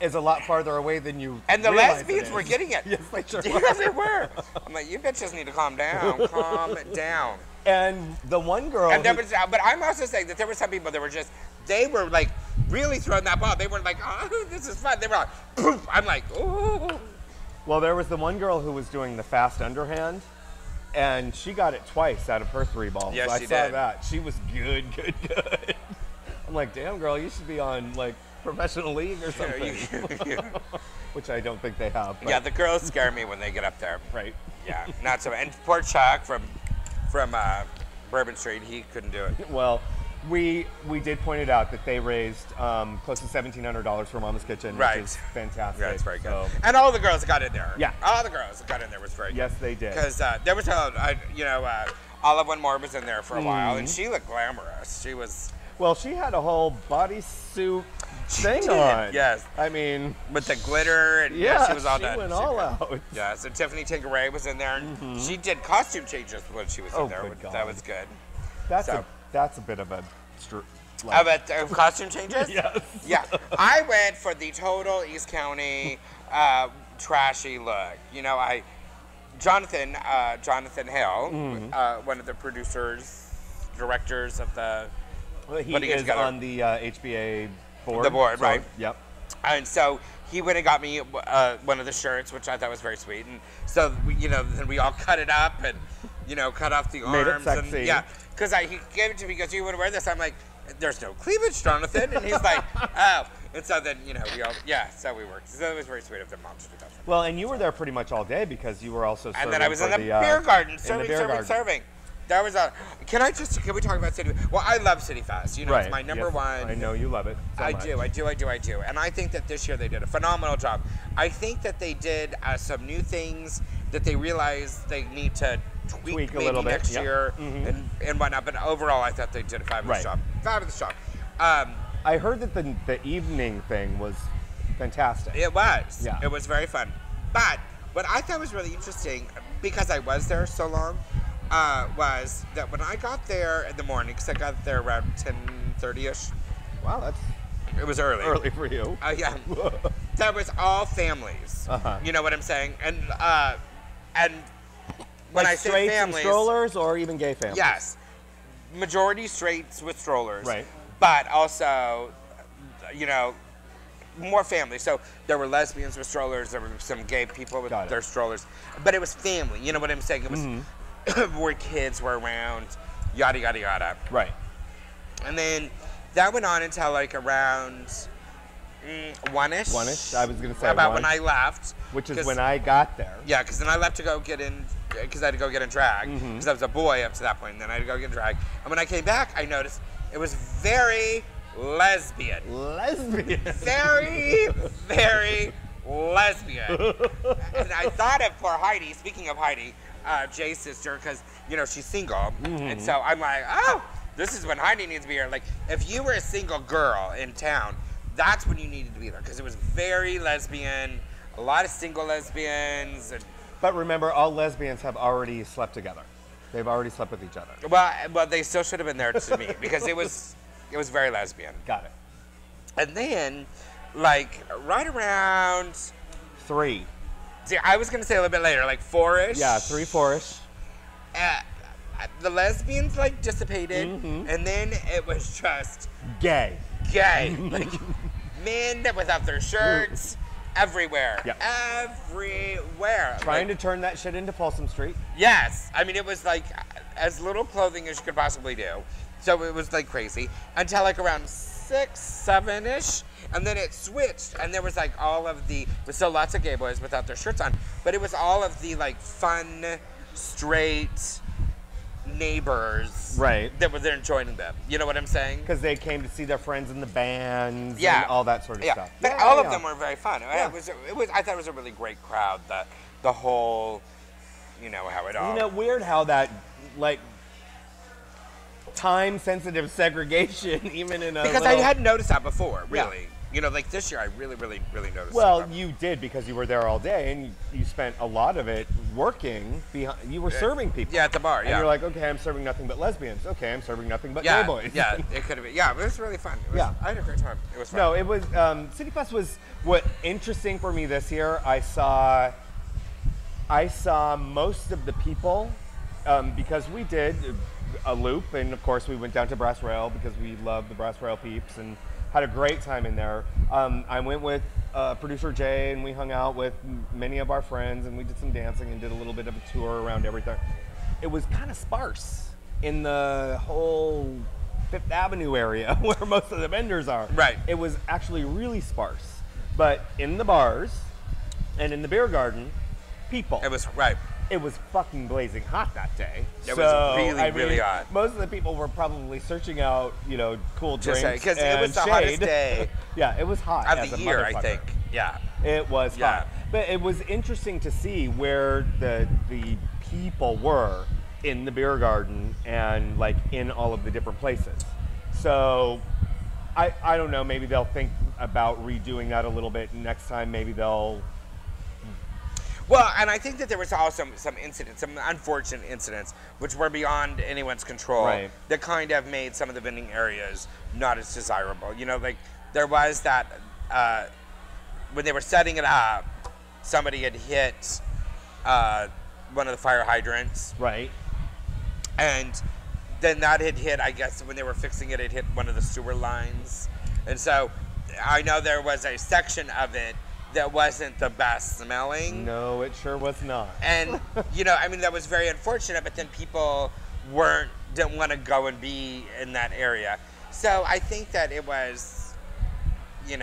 [SPEAKER 2] is a lot farther away than you
[SPEAKER 1] And the lesbians were getting it.
[SPEAKER 2] Yes, they sure
[SPEAKER 1] Yes, they were. I'm like, you bitches need to calm down. Calm down.
[SPEAKER 2] And the one girl.
[SPEAKER 1] And but I'm also saying that there were some people that were they were like really throwing that ball. They weren't like, oh, this is fun. They were like, poof. I'm like, ooh.
[SPEAKER 2] Well, there was the one girl who was doing the fast underhand, and she got it twice out of her 3 balls.
[SPEAKER 1] Yes,
[SPEAKER 2] I saw that. She was good. I'm like, damn, girl, you should be on, like, professional league or something. Which I don't think they have.
[SPEAKER 1] Yeah, the girls scare me when they get up there.
[SPEAKER 2] Right.
[SPEAKER 1] Yeah, not so. And poor Chuck from Bourbon Street, he couldn't do it.
[SPEAKER 2] Well, We did point it out that they raised close to $1,700 for Mama's Kitchen,
[SPEAKER 1] Right.
[SPEAKER 2] which is fantastic.
[SPEAKER 1] Yeah, it's very good.
[SPEAKER 2] So,
[SPEAKER 1] And all the girls got in there.
[SPEAKER 2] Yeah.
[SPEAKER 1] All the girls that got in there was very good.
[SPEAKER 2] yes, they did.
[SPEAKER 1] Because there was Olive One More was in there for a while, and she looked glamorous. She was...
[SPEAKER 2] Well, she had a whole bodysuit thing
[SPEAKER 1] did,
[SPEAKER 2] on.
[SPEAKER 1] yes.
[SPEAKER 2] I mean...
[SPEAKER 1] With the glitter, and
[SPEAKER 2] Yeah,
[SPEAKER 1] she was all done.
[SPEAKER 2] she went all out.
[SPEAKER 1] Yeah, so Tiffany Tinkeray was in there, and she did costume changes when she was in there.
[SPEAKER 2] good God.
[SPEAKER 1] That was good.
[SPEAKER 2] That's
[SPEAKER 1] So-
[SPEAKER 2] a bit of a...
[SPEAKER 1] How about costume changes?
[SPEAKER 2] Yes.
[SPEAKER 1] Yeah, I went for the total East County trashy look. You know, Jonathan Hill, one of the directors of the...
[SPEAKER 2] Well, he
[SPEAKER 1] Putting it
[SPEAKER 2] is
[SPEAKER 1] together.
[SPEAKER 2] on the HBA board.
[SPEAKER 1] The board, right.
[SPEAKER 2] Yep.
[SPEAKER 1] And so he went and got me one of the shirts, which I thought was very sweet. And so, then we all cut it up and, cut off the
[SPEAKER 2] Made it
[SPEAKER 1] arms.
[SPEAKER 2] sexy.
[SPEAKER 1] And, yeah, because he gave it to me, he goes, you want to wear this? I'm like, there's no cleavage, Jonathan. And he's like, oh. And so then, so we worked. So it was very sweet of them all to do that.
[SPEAKER 2] Well, and you were there pretty much all day because you were also serving
[SPEAKER 1] And then I was in
[SPEAKER 2] for
[SPEAKER 1] the beer garden,
[SPEAKER 2] in the beer garden.
[SPEAKER 1] serving. That was can we talk about City? Well, I love CityFest.
[SPEAKER 2] Right.
[SPEAKER 1] It's my number
[SPEAKER 2] Yes,
[SPEAKER 1] one.
[SPEAKER 2] I know you love it. So
[SPEAKER 1] I
[SPEAKER 2] much.
[SPEAKER 1] do. And I think that this year they did a phenomenal job. I think that they did some new things that they realized they need to tweak
[SPEAKER 2] a
[SPEAKER 1] maybe
[SPEAKER 2] little bit,
[SPEAKER 1] next
[SPEAKER 2] yep.
[SPEAKER 1] year and whatnot. But overall, I thought they did a fabulous
[SPEAKER 2] Right.
[SPEAKER 1] job. Fabulous job.
[SPEAKER 2] I heard that the evening thing was fantastic.
[SPEAKER 1] It was.
[SPEAKER 2] Yeah.
[SPEAKER 1] It was very fun. But what I thought was really interesting, because I was there so long, was that when I got there in the morning, because I got there around 10:30ish.
[SPEAKER 2] Wow, that's
[SPEAKER 1] It was early.
[SPEAKER 2] early for you.
[SPEAKER 1] Yeah. That was all families.
[SPEAKER 2] Uh-huh.
[SPEAKER 1] You know what I'm saying? And when
[SPEAKER 2] Like
[SPEAKER 1] I say
[SPEAKER 2] straights and
[SPEAKER 1] families,
[SPEAKER 2] strollers or even gay families?
[SPEAKER 1] yes, majority straights with strollers.
[SPEAKER 2] Right.
[SPEAKER 1] But also, more families. So there were lesbians with strollers. There were some gay people with
[SPEAKER 2] Got it.
[SPEAKER 1] their strollers. But it was family. You know what I'm saying? It was where kids were around. Yada yada yada.
[SPEAKER 2] Right.
[SPEAKER 1] And then that went on until like around one-ish.
[SPEAKER 2] One-ish? I was going to say
[SPEAKER 1] about
[SPEAKER 2] one.
[SPEAKER 1] when I left.
[SPEAKER 2] Which is when I got there.
[SPEAKER 1] Yeah, because then I left to go get in, because I had to go get in drag, because I was a boy up to that point, and then I had to go get in drag. And when I came back, I noticed it was very lesbian.
[SPEAKER 2] Lesbian.
[SPEAKER 1] Very, very lesbian. And I thought of poor Heidi, speaking of Heidi, Jay's sister, because, she's single. And so I'm like, oh, this is when Heidi needs to be here. Like, if you were a single girl in town, that's when you needed to be there, because it was very lesbian, a lot of single lesbians. And,
[SPEAKER 2] But remember, all lesbians have already slept together. They've already slept with each other.
[SPEAKER 1] well, they still should have been there to me, because it was very lesbian.
[SPEAKER 2] Got it.
[SPEAKER 1] And then, like, right around,
[SPEAKER 2] 3.
[SPEAKER 1] see, I was going to say a little bit later, like 4-ish.
[SPEAKER 2] Yeah, 3, 4-ish.
[SPEAKER 1] The lesbians, like, dissipated, and then it was just
[SPEAKER 2] Gay.
[SPEAKER 1] gay. Like, men without their shirts, everywhere.
[SPEAKER 2] Yep.
[SPEAKER 1] Everywhere.
[SPEAKER 2] Trying
[SPEAKER 1] Like,
[SPEAKER 2] to turn that shit into Folsom Street.
[SPEAKER 1] yes. I mean, it was, like, as little clothing as you could possibly do. So it was, like, crazy. Until, like, around 6, 7-ish. And then it switched, and there was, like, all of the... There was still lots of gay boys without their shirts on. But it was all of the, like, fun, straight neighbors...
[SPEAKER 2] Right.
[SPEAKER 1] that were there joining them. You know what I'm saying?
[SPEAKER 2] Because they came to see their friends in the bands
[SPEAKER 1] Yeah.
[SPEAKER 2] and all that sort of
[SPEAKER 1] Yeah.
[SPEAKER 2] stuff.
[SPEAKER 1] But
[SPEAKER 2] Yeah,
[SPEAKER 1] all of
[SPEAKER 2] yeah.
[SPEAKER 1] them were very fun.
[SPEAKER 2] Yeah.
[SPEAKER 1] It was. I thought it was a really great crowd. The whole... how it all...
[SPEAKER 2] Weird how that, like, time-sensitive segregation, even in a
[SPEAKER 1] Because
[SPEAKER 2] little...
[SPEAKER 1] I hadn't noticed that before,
[SPEAKER 2] Yeah.
[SPEAKER 1] really. Like this year, I really, really, really noticed
[SPEAKER 2] Well,
[SPEAKER 1] that.
[SPEAKER 2] you did because you were there all day, and you spent a lot of it working behind. You were serving people.
[SPEAKER 1] Yeah, at the bar,
[SPEAKER 2] And
[SPEAKER 1] yeah.
[SPEAKER 2] you're like, okay, I'm serving nothing but lesbians. Okay, I'm serving nothing but
[SPEAKER 1] yeah,
[SPEAKER 2] gay boys.
[SPEAKER 1] yeah, it could have been. Yeah, it was really fun. It was,
[SPEAKER 2] Yeah.
[SPEAKER 1] I had a great time. It was fun.
[SPEAKER 2] No, it was CityFest was what interesting for me this year. I saw most of the people because we did a loop, and of course we went down to Brass Rail because we love the Brass Rail peeps and had a great time in there. I went with producer Jay, and we hung out with many of our friends, and we did some dancing and did a little bit of a tour around everything. It was kind of sparse in the whole Fifth Avenue area where most of the vendors are.
[SPEAKER 1] Right.
[SPEAKER 2] It was actually really sparse. But in the bars and in the beer garden, people.
[SPEAKER 1] It was, right.
[SPEAKER 2] It was fucking blazing hot that day.
[SPEAKER 1] It was really, really hot.
[SPEAKER 2] Most of the people were probably searching out, cool drinks
[SPEAKER 1] Because it was the hottest day.
[SPEAKER 2] Yeah, it was hot
[SPEAKER 1] of the year, I think. Yeah.
[SPEAKER 2] It was hot. But it was interesting to see where the people were in the beer garden and like in all of the different places. So I don't know, maybe they'll think about redoing that a little bit next time. Maybe they'll...
[SPEAKER 1] Well, and I think that there was also some incidents, some unfortunate incidents, which were beyond anyone's control,
[SPEAKER 2] right,
[SPEAKER 1] that kind of made some of the vending areas not as desirable. Like there was that, when they were setting it up, somebody had hit one of the fire hydrants.
[SPEAKER 2] Right.
[SPEAKER 1] And then that had hit, I guess, when they were fixing it, it hit one of the sewer lines. And so I know there was a section of it that wasn't the best smelling.
[SPEAKER 2] No, it sure was not.
[SPEAKER 1] And, that was very unfortunate, but then people didn't want to go and be in that area. So I think that it was, I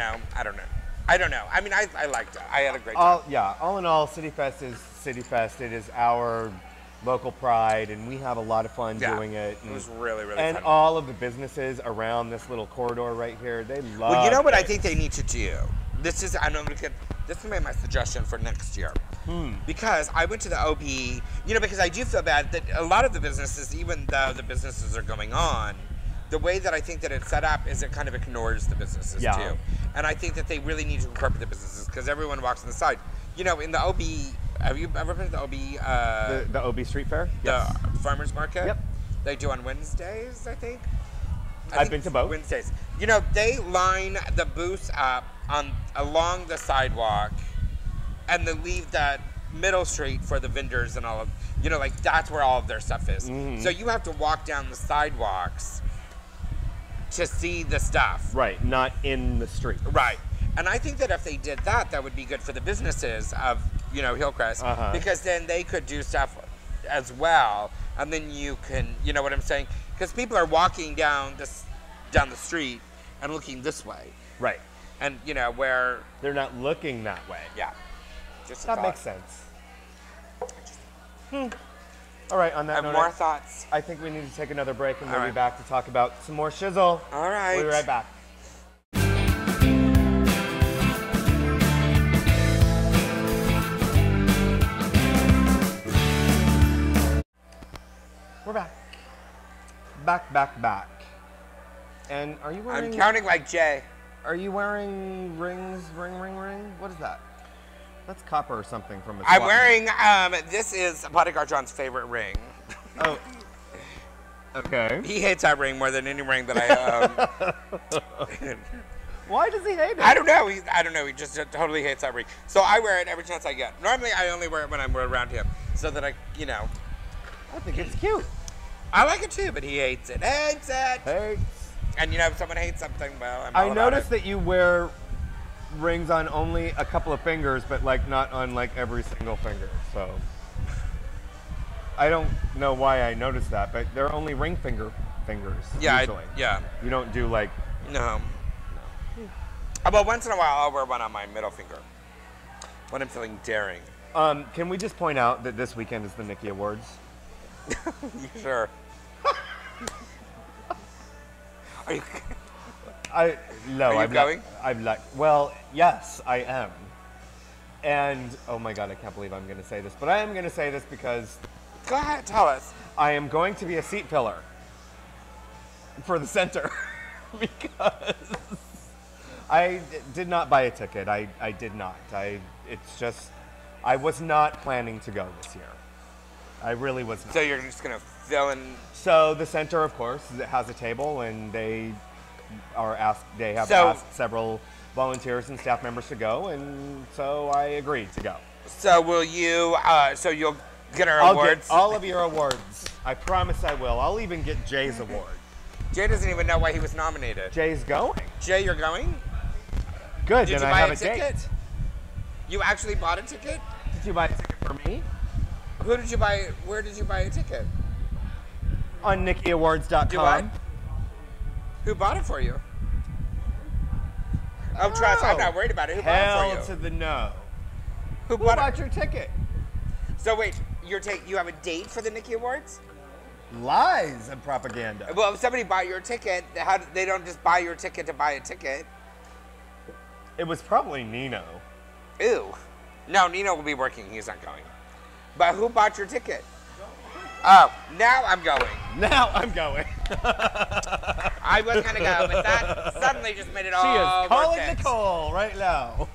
[SPEAKER 1] don't know. I mean, I liked it. I had a great time.
[SPEAKER 2] All in all, CityFest is CityFest. It is our local pride, and we have a lot of fun doing it.
[SPEAKER 1] It was really, really
[SPEAKER 2] fun. And all of the businesses around this little corridor right here, they love
[SPEAKER 1] Well, you know what I think they need to do? This is my suggestion for next year. Because I went to the OB, because I do feel bad that a lot of the businesses, even though the businesses are going on, the way that I think that it's set up is it kind of ignores the businesses too. And I think that they really need to incorporate the businesses because everyone walks on the side. In the OB, have you ever been to the OB?
[SPEAKER 2] The OB Street Fair?
[SPEAKER 1] The farmer's market?
[SPEAKER 2] Yep.
[SPEAKER 1] They do on Wednesdays, I think.
[SPEAKER 2] I've been to both.
[SPEAKER 1] Wednesdays. They line the booths up along the sidewalk, and they leave that middle street for the vendors and all of, that's where all of their stuff is. Mm-hmm. So you have to walk down the sidewalks to see the stuff.
[SPEAKER 2] Right, not in the street.
[SPEAKER 1] Right. And I think that if they did that, that would be good for the businesses of, Hillcrest, because then they could do stuff as well, and then you can, you know what I'm saying? Because people are walking down the street and looking this way.
[SPEAKER 2] Right.
[SPEAKER 1] And, where...
[SPEAKER 2] They're not looking that way.
[SPEAKER 1] Yeah. Just
[SPEAKER 2] that makes sense. All right, on that note,
[SPEAKER 1] more thoughts.
[SPEAKER 2] I think we need to take another break, and we'll be back to talk about some more shizzle.
[SPEAKER 1] All right.
[SPEAKER 2] We'll be right back. We're back. Back. And are you wearing...
[SPEAKER 1] I'm counting like Jay.
[SPEAKER 2] Are you wearing rings? Ring? What is that? That's copper or something from a
[SPEAKER 1] I'm wearing, this is Bodyguard John's favorite ring.
[SPEAKER 2] Oh. Okay.
[SPEAKER 1] He hates that ring more than any ring that I
[SPEAKER 2] Why does he hate it?
[SPEAKER 1] I don't know. He just totally hates that ring. So I wear it every chance I get. Normally, I only wear it when I'm around him, so that I
[SPEAKER 2] think it's cute.
[SPEAKER 1] I like it too, but he hates it. Hates. And if someone hates something, well,
[SPEAKER 2] I noticed that you wear rings on only a couple of fingers, but not on every single finger. So I don't know why I noticed that, but they're only ring fingers.
[SPEAKER 1] Yeah,
[SPEAKER 2] usually.
[SPEAKER 1] Yeah.
[SPEAKER 2] You don't do
[SPEAKER 1] No. Well, once in a while, I'll wear one on my middle finger when I'm feeling daring.
[SPEAKER 2] Can we just point out that this weekend is the Nicky Awards?
[SPEAKER 1] Sure. Are you?
[SPEAKER 2] Are you
[SPEAKER 1] going?
[SPEAKER 2] Well, yes, I am. And oh my God, I can't believe I'm going to say this, but I am going to say this because.
[SPEAKER 1] Go ahead, tell us.
[SPEAKER 2] I am going to be a seat filler for the center because I did not buy a ticket. I did not. I was not planning to go this year. I really was not.
[SPEAKER 1] So you're just going to fill in?
[SPEAKER 2] So the center, of course, has a table, and they have asked several volunteers and staff members to go, and so I agreed to go.
[SPEAKER 1] So will you, so you'll get our awards?
[SPEAKER 2] I'll get all of your awards. I promise I will. I'll even get Jay's award.
[SPEAKER 1] Jay doesn't even know why he was nominated.
[SPEAKER 2] Jay's going.
[SPEAKER 1] Jay, you're going?
[SPEAKER 2] Good,
[SPEAKER 1] Did
[SPEAKER 2] then
[SPEAKER 1] you
[SPEAKER 2] I
[SPEAKER 1] buy
[SPEAKER 2] have
[SPEAKER 1] a ticket?
[SPEAKER 2] Date.
[SPEAKER 1] You actually bought a ticket?
[SPEAKER 2] Did you buy a ticket for me?
[SPEAKER 1] Where did you buy a ticket?
[SPEAKER 2] On NickyAwards.com.
[SPEAKER 1] Do what? Who bought it for you? Oh, trust, I'm not worried about it. Who bought it for you?
[SPEAKER 2] Hell to the no.
[SPEAKER 1] Who bought
[SPEAKER 2] your ticket?
[SPEAKER 1] So wait, you have a date for the Nicky Awards?
[SPEAKER 2] Lies and propaganda.
[SPEAKER 1] Well, if somebody bought your ticket, they don't just buy your ticket to buy a ticket.
[SPEAKER 2] It was probably Nino.
[SPEAKER 1] Ew. No, Nino will be working. He's not going. But who bought your ticket? Oh, now I'm going.
[SPEAKER 2] Now I'm going.
[SPEAKER 1] I was going to go, but that suddenly just made it all
[SPEAKER 2] She is calling
[SPEAKER 1] worth it.
[SPEAKER 2] Nicole right now.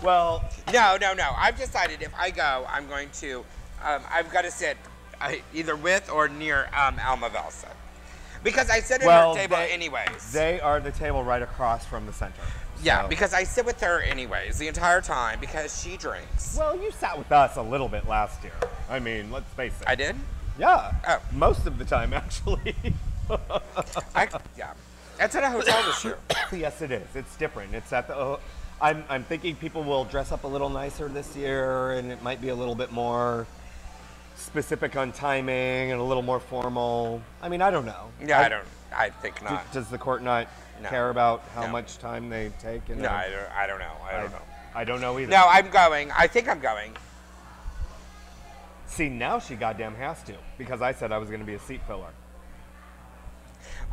[SPEAKER 2] Well.
[SPEAKER 1] No. I've decided if I go, I'm going to, I've got to sit either with or near Alma Velsa. Because I sit at her table anyways.
[SPEAKER 2] They are the table right across from the center.
[SPEAKER 1] Yeah,
[SPEAKER 2] So.
[SPEAKER 1] because I sit with her anyways the entire time because she drinks.
[SPEAKER 2] Well, you sat with us a little bit last year. I mean, let's face it.
[SPEAKER 1] I did?
[SPEAKER 2] Yeah.
[SPEAKER 1] Oh.
[SPEAKER 2] Most of the time, actually.
[SPEAKER 1] Yeah. It's at a hotel this year.
[SPEAKER 2] Yes, it is. It's different. It's at the. I'm thinking people will dress up a little nicer this year, and it might be a little bit more specific on timing and a little more formal. I mean, I don't know.
[SPEAKER 1] Yeah, I think not.
[SPEAKER 2] Does the court not care about how much time they take?
[SPEAKER 1] No, I don't know.
[SPEAKER 2] I don't know either.
[SPEAKER 1] No, I'm going. I think I'm going.
[SPEAKER 2] See, now she goddamn has to, because I said I was going to be a seat filler.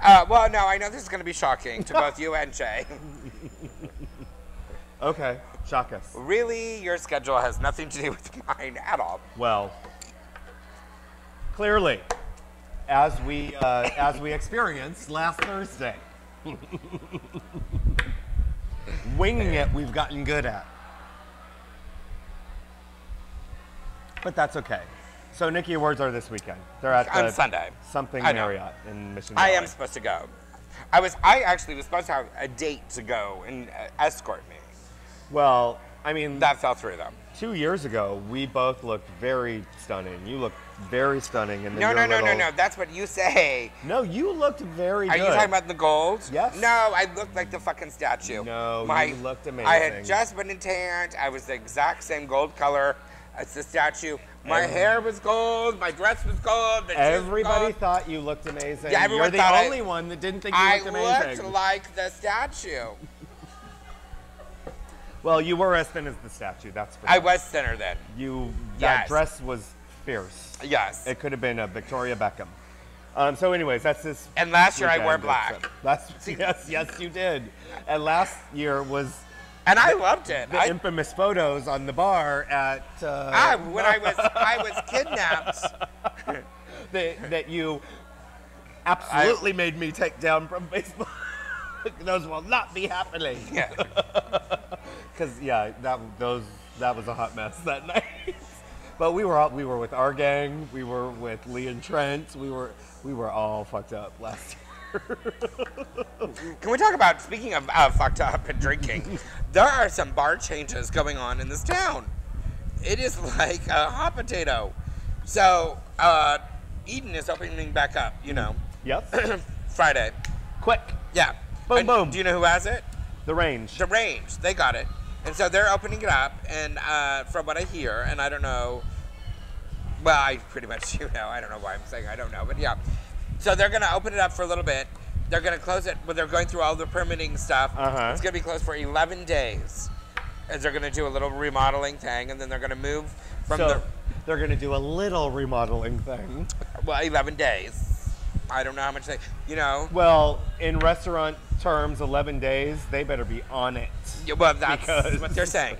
[SPEAKER 1] Well, no, I know this is going to be shocking to both you and Jay.
[SPEAKER 2] Okay, shock us.
[SPEAKER 1] Really, your schedule has nothing to do with mine at all.
[SPEAKER 2] Well, clearly, as we experienced last Thursday, winging it we've gotten good at. But that's okay. So Nicky Awards are this weekend. They're at
[SPEAKER 1] on Sunday.
[SPEAKER 2] Something Marriott in Mission
[SPEAKER 1] I
[SPEAKER 2] Valley.
[SPEAKER 1] am supposed to go. I actually was supposed to have a date to go and escort me.
[SPEAKER 2] Well, I mean,
[SPEAKER 1] that fell through though.
[SPEAKER 2] 2 years ago, we both looked very stunning. You looked very stunning in the
[SPEAKER 1] No. That's what you say.
[SPEAKER 2] No, you looked very good.
[SPEAKER 1] Are you talking about the gold?
[SPEAKER 2] Yes.
[SPEAKER 1] No, I looked like the fucking statue.
[SPEAKER 2] No, you looked amazing.
[SPEAKER 1] I had just been in tanned. I was the exact same gold color as the statue. My hair was gold. My dress was gold.
[SPEAKER 2] Everybody thought you looked amazing.
[SPEAKER 1] Yeah, everyone
[SPEAKER 2] You're the only one that didn't think you looked amazing.
[SPEAKER 1] I looked like the statue.
[SPEAKER 2] Well, you were as thin as the statue, that's for sure.
[SPEAKER 1] I was thinner then.
[SPEAKER 2] That dress was fierce.
[SPEAKER 1] Yes.
[SPEAKER 2] It could have been a Victoria Beckham. So anyways, that's this.
[SPEAKER 1] And last year I wore black.
[SPEAKER 2] Yes, you did. And last year was.
[SPEAKER 1] And I loved it.
[SPEAKER 2] The infamous photos on the bar at.
[SPEAKER 1] When I was kidnapped.
[SPEAKER 2] that you absolutely made me take down from Facebook. Those will not be happening.
[SPEAKER 1] Yeah.
[SPEAKER 2] Because that was a hot mess that night. But we were with our gang. We were with Lee and Trent. We were all fucked up last year.
[SPEAKER 1] Can we talk about, speaking of fucked up and drinking, there are some bar changes going on in this town. It is like a hot potato. So Eden is opening back up. You know.
[SPEAKER 2] Yep.
[SPEAKER 1] Friday.
[SPEAKER 2] Quick.
[SPEAKER 1] Yeah.
[SPEAKER 2] Boom, boom.
[SPEAKER 1] Do you know who has it?
[SPEAKER 2] The Range.
[SPEAKER 1] The Range. They got it. And so they're opening it up, and from what I hear, and I don't know, well, I pretty much do know. I don't know why I'm saying I don't know, but yeah. So they're going to open it up for a little bit. They're going to close it, but they're going through all the permitting stuff.
[SPEAKER 2] Uh-huh.
[SPEAKER 1] It's going to be closed for 11 days, as they're going to do a little remodeling thing, and then they're going to move from
[SPEAKER 2] they're going to do a little remodeling thing.
[SPEAKER 1] Well, 11 days. I don't know how much they,
[SPEAKER 2] Well, in restaurant terms, 11 days, they better be on it.
[SPEAKER 1] Yeah, well, that's what they're saying.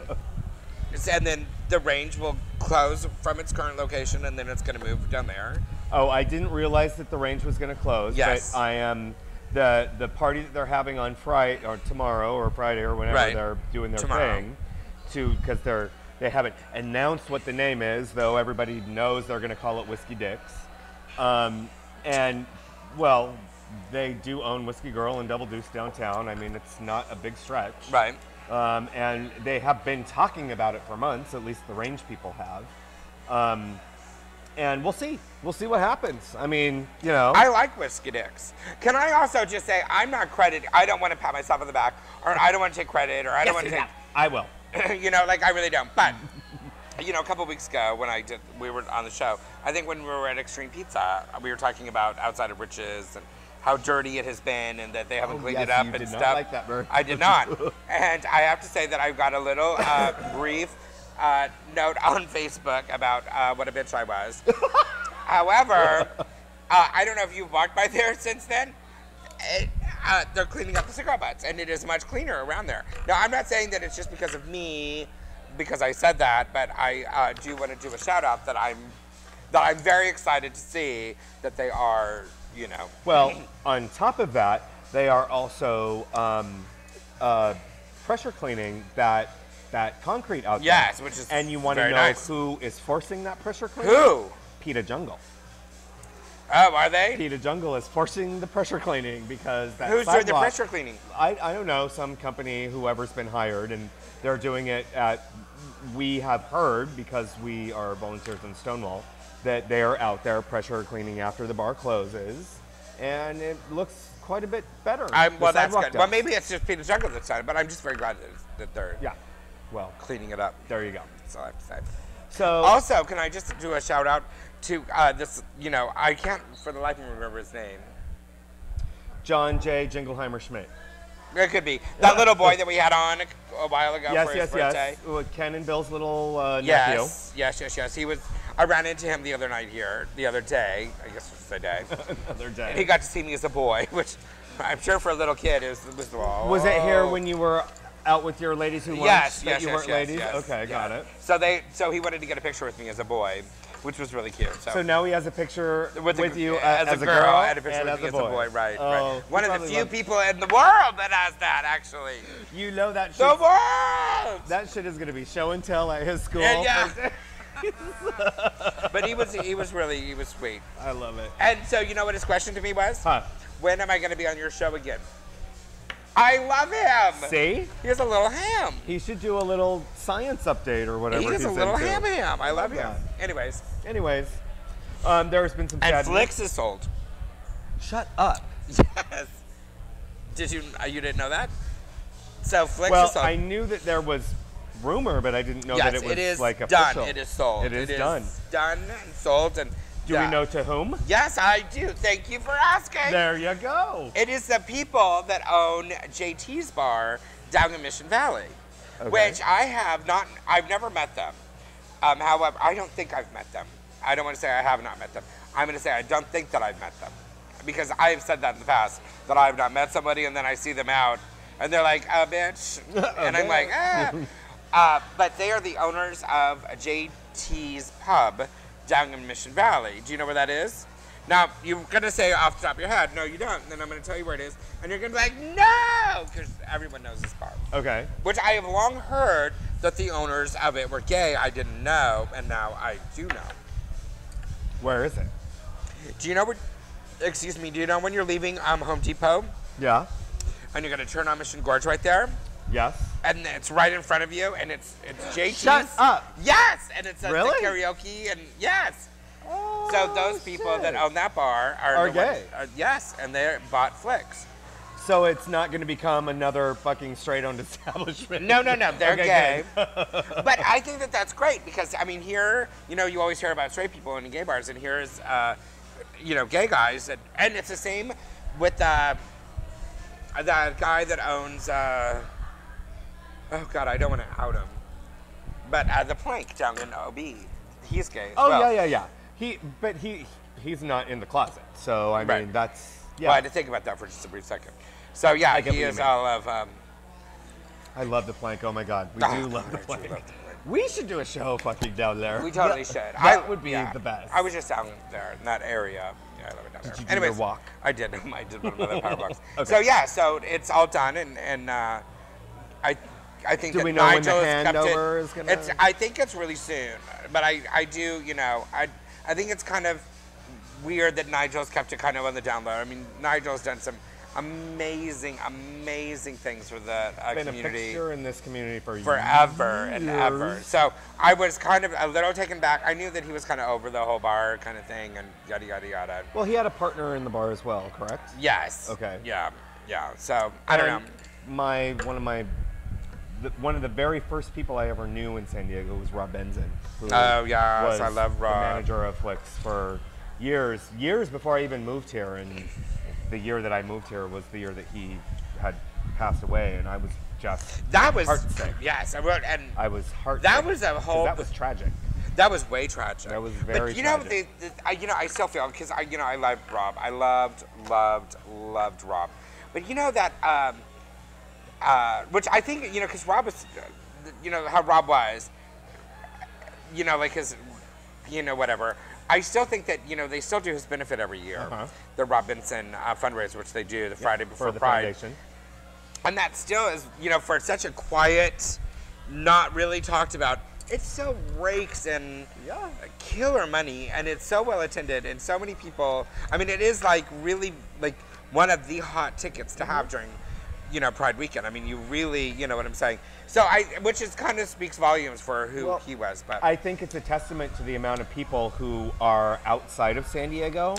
[SPEAKER 1] And then the Range will close from its current location, and then it's going to move down there.
[SPEAKER 2] Oh, I didn't realize that the Range was going to close.
[SPEAKER 1] Yes.
[SPEAKER 2] But I am the party that they're having on Friday or tomorrow or Friday or whenever they're doing their thing, because they haven't announced what the name is, though everybody knows they're going to call it Whiskey Dick's. And well, they do own Whiskey Girl and Double Deuce downtown. I mean, it's not a big stretch.
[SPEAKER 1] Right.
[SPEAKER 2] And they have been talking about it for months, at least the Range people have. And we'll see. We'll see what happens. I mean,
[SPEAKER 1] I like Whiskey Dicks. Can I also just say, I'm not credited. I don't want to pat myself on the back, or I don't want to take credit, or I don't want to take.
[SPEAKER 2] I will.
[SPEAKER 1] I really don't. But, a couple weeks ago when we were on the show, I think when we were at Extreme Pizza, we were talking about Outside of Riches and how dirty it has been and that they haven't cleaned it up and stuff.
[SPEAKER 2] Not like that, Bert.
[SPEAKER 1] I did not. And I have to say that I got a little brief note on Facebook about what a bitch I was. However, I don't know if you've walked by there since then. They're cleaning up the cigarette butts, and it is much cleaner around there. Now, I'm not saying that it's just because of me, because I said that, but I do want to do a shout out that I'm very excited to see that they are, you know.
[SPEAKER 2] Well, on top of that, they are also pressure cleaning that concrete out there.
[SPEAKER 1] Yes, which is
[SPEAKER 2] and you want to know
[SPEAKER 1] nice.
[SPEAKER 2] Who is forcing that pressure cleaning?
[SPEAKER 1] Who?
[SPEAKER 2] PETA Jungle.
[SPEAKER 1] Oh, are they?
[SPEAKER 2] PETA Jungle is forcing the pressure cleaning because that
[SPEAKER 1] Who's doing the
[SPEAKER 2] sidewalk-
[SPEAKER 1] pressure cleaning?
[SPEAKER 2] I don't know, some company, whoever's been hired, and they're doing it at, we have heard, because we are volunteers in Stonewall, that they're out there pressure cleaning after the bar closes, and it looks quite a bit better.
[SPEAKER 1] Well, that's
[SPEAKER 2] sidewalk
[SPEAKER 1] good.
[SPEAKER 2] does.
[SPEAKER 1] Well, maybe it's just PETA Jungle this time, but I'm just very glad that they're
[SPEAKER 2] Yeah, well,
[SPEAKER 1] cleaning it up.
[SPEAKER 2] there you go.
[SPEAKER 1] That's all I have to say.
[SPEAKER 2] So,
[SPEAKER 1] Also, can I just do a shout out to this, you know, I can't for the life of me remember his name.
[SPEAKER 2] John J. Jingleheimer Schmidt.
[SPEAKER 1] It could be. That little boy that we had on a while ago for his birthday.
[SPEAKER 2] Yes. Well, Ken and Bill's little nephew.
[SPEAKER 1] Yes. He was. I ran into him the other night here, the other day. I guess it's the day.
[SPEAKER 2] Another day.
[SPEAKER 1] And he got to see me as a boy, which I'm sure for a little kid it was. Oh.
[SPEAKER 2] Was it here when you were out with your ladies who weren't?
[SPEAKER 1] Yes.
[SPEAKER 2] You weren't ladies.
[SPEAKER 1] Yes,
[SPEAKER 2] okay, got it.
[SPEAKER 1] So he wanted to get a picture with me as a boy, which was really cute.
[SPEAKER 2] So now he has a picture with you
[SPEAKER 1] as a girl and a picture with me as a boy. Right.
[SPEAKER 2] Oh,
[SPEAKER 1] One of the few people in the world that has that, actually.
[SPEAKER 2] You know that shit.
[SPEAKER 1] The world.
[SPEAKER 2] That shit is going to be show and tell at his school.
[SPEAKER 1] Yeah. But he was sweet.
[SPEAKER 2] I love it.
[SPEAKER 1] And so you know what his question to me was?
[SPEAKER 2] Huh.
[SPEAKER 1] When am I going to be on your show again? I love him.
[SPEAKER 2] See?
[SPEAKER 1] He has a little ham.
[SPEAKER 2] He should do a little science update or whatever.
[SPEAKER 1] He is
[SPEAKER 2] he's
[SPEAKER 1] a little
[SPEAKER 2] into.
[SPEAKER 1] ham. I love him.
[SPEAKER 2] that.
[SPEAKER 1] Anyways.
[SPEAKER 2] There has been some
[SPEAKER 1] And
[SPEAKER 2] sad
[SPEAKER 1] Flix is sold.
[SPEAKER 2] Shut up.
[SPEAKER 1] Yes. You didn't know that? So Flix
[SPEAKER 2] Well,
[SPEAKER 1] is sold.
[SPEAKER 2] I knew that there was rumor, but I didn't know
[SPEAKER 1] Yes,
[SPEAKER 2] that it was
[SPEAKER 1] is
[SPEAKER 2] like
[SPEAKER 1] done.
[SPEAKER 2] official.
[SPEAKER 1] It is sold.
[SPEAKER 2] It is done.
[SPEAKER 1] Done and sold. And
[SPEAKER 2] Do we know to whom?
[SPEAKER 1] Yes, I do. Thank you for asking.
[SPEAKER 2] There you go.
[SPEAKER 1] It is the people that own JT's Bar down in Mission Valley,
[SPEAKER 2] Okay.
[SPEAKER 1] which I've never met them. However, I don't think I've met them. I don't want to say I have not met them. I'm going to say I don't think that I've met them. Because I've said that in the past, that I've not met somebody and then I see them out and they're like, bitch. And I'm like, but they are the owners of JT's Pub down in Mission Valley. Do you know where that is? Now, you're going to say off the top of your head, no, you don't. And then I'm going to tell you where it is. And you're going to be like, no! Because everyone knows this bar.
[SPEAKER 2] Okay.
[SPEAKER 1] Which I have long heard that the owners of it were gay. I didn't know, and now I do know.
[SPEAKER 2] Where is it?
[SPEAKER 1] Do you know do you know when you're leaving Home Depot?
[SPEAKER 2] Yeah.
[SPEAKER 1] And you're going to turn on Mission Gorge right there?
[SPEAKER 2] Yes.
[SPEAKER 1] And it's right in front of you, and it's JT's.
[SPEAKER 2] Shut up.
[SPEAKER 1] Yes! And it says
[SPEAKER 2] Really?
[SPEAKER 1] the karaoke, and yes!
[SPEAKER 2] Oh,
[SPEAKER 1] So those people
[SPEAKER 2] shit.
[SPEAKER 1] that own that bar are the
[SPEAKER 2] gay.
[SPEAKER 1] ones, yes, and they bought Flix.
[SPEAKER 2] So it's not going to become another fucking straight-owned establishment.
[SPEAKER 1] No, they're
[SPEAKER 2] Okay,
[SPEAKER 1] gay.
[SPEAKER 2] good.
[SPEAKER 1] But I think that that's great because, I mean, here, you always hear about straight people in gay bars, and here's, gay guys. And it's the same with the guy that owns, oh, God, I don't want to out him. But the Plank down in OB, he's gay as well.
[SPEAKER 2] Yeah. He's not in the closet. So, I mean,
[SPEAKER 1] Right.
[SPEAKER 2] that's, yeah.
[SPEAKER 1] Well, I had to think about that for just a brief second. So, yeah,
[SPEAKER 2] I get
[SPEAKER 1] he
[SPEAKER 2] what you
[SPEAKER 1] is
[SPEAKER 2] mean.
[SPEAKER 1] all of...
[SPEAKER 2] I love the Plank. Oh, my God. We do love the Plank.
[SPEAKER 1] Plank.
[SPEAKER 2] We should do a show fucking down there.
[SPEAKER 1] We totally should.
[SPEAKER 2] That would be the best.
[SPEAKER 1] I was just down there in that area. Yeah, I love it down there.
[SPEAKER 2] Did you do your walk?
[SPEAKER 1] I did. I did one of my power walks.
[SPEAKER 2] Okay.
[SPEAKER 1] So yeah, so it's all done, and I think
[SPEAKER 2] Do
[SPEAKER 1] that
[SPEAKER 2] we know when the
[SPEAKER 1] Nigel's kept
[SPEAKER 2] handover
[SPEAKER 1] it.
[SPEAKER 2] is gonna-
[SPEAKER 1] I think it's really soon, but I do, I think it's kind of weird that Nigel's kept it kind of on the down low. I mean, Nigel's done some amazing things for the
[SPEAKER 2] been
[SPEAKER 1] community.
[SPEAKER 2] a fixture in this community for
[SPEAKER 1] Forever
[SPEAKER 2] years.
[SPEAKER 1] and ever. So I was kind of a little taken back. I knew that he was kind of over the whole bar kind of thing and yada, yada, yada.
[SPEAKER 2] Well, he had a partner in the bar as well, correct?
[SPEAKER 1] Yes.
[SPEAKER 2] Okay.
[SPEAKER 1] Yeah. So I don't know.
[SPEAKER 2] One of the very first people I ever knew in San Diego was Rob Benzin. Who
[SPEAKER 1] Oh, yes,
[SPEAKER 2] was
[SPEAKER 1] I love Rob.
[SPEAKER 2] the manager of Flix for years before I even moved here. And the year that I moved here was the year that he had passed away, and I was just
[SPEAKER 1] that was
[SPEAKER 2] heartsick.
[SPEAKER 1] Yes, I wrote, and
[SPEAKER 2] I was heartsick.
[SPEAKER 1] that was a whole.
[SPEAKER 2] That was tragic.
[SPEAKER 1] That was way tragic.
[SPEAKER 2] That was very
[SPEAKER 1] But you know,
[SPEAKER 2] tragic.
[SPEAKER 1] I still feel because I loved Rob. I loved Rob. But you know that, which I think because Rob was, how Rob was, like his, whatever. I still think that they still do his benefit every year, the Rob Benson fundraiser, which they do the Friday before
[SPEAKER 2] for the
[SPEAKER 1] Pride.
[SPEAKER 2] foundation.
[SPEAKER 1] And that still is, for such a quiet, not really talked about. It still rakes in killer money, and it's so well attended, and so many people. I mean, it is like really like one of the hot tickets to have during, Pride weekend. I mean, you really, what I'm saying. So which is kind of speaks volumes for who he was. But
[SPEAKER 2] I think it's a testament to the amount of people who are outside of San Diego.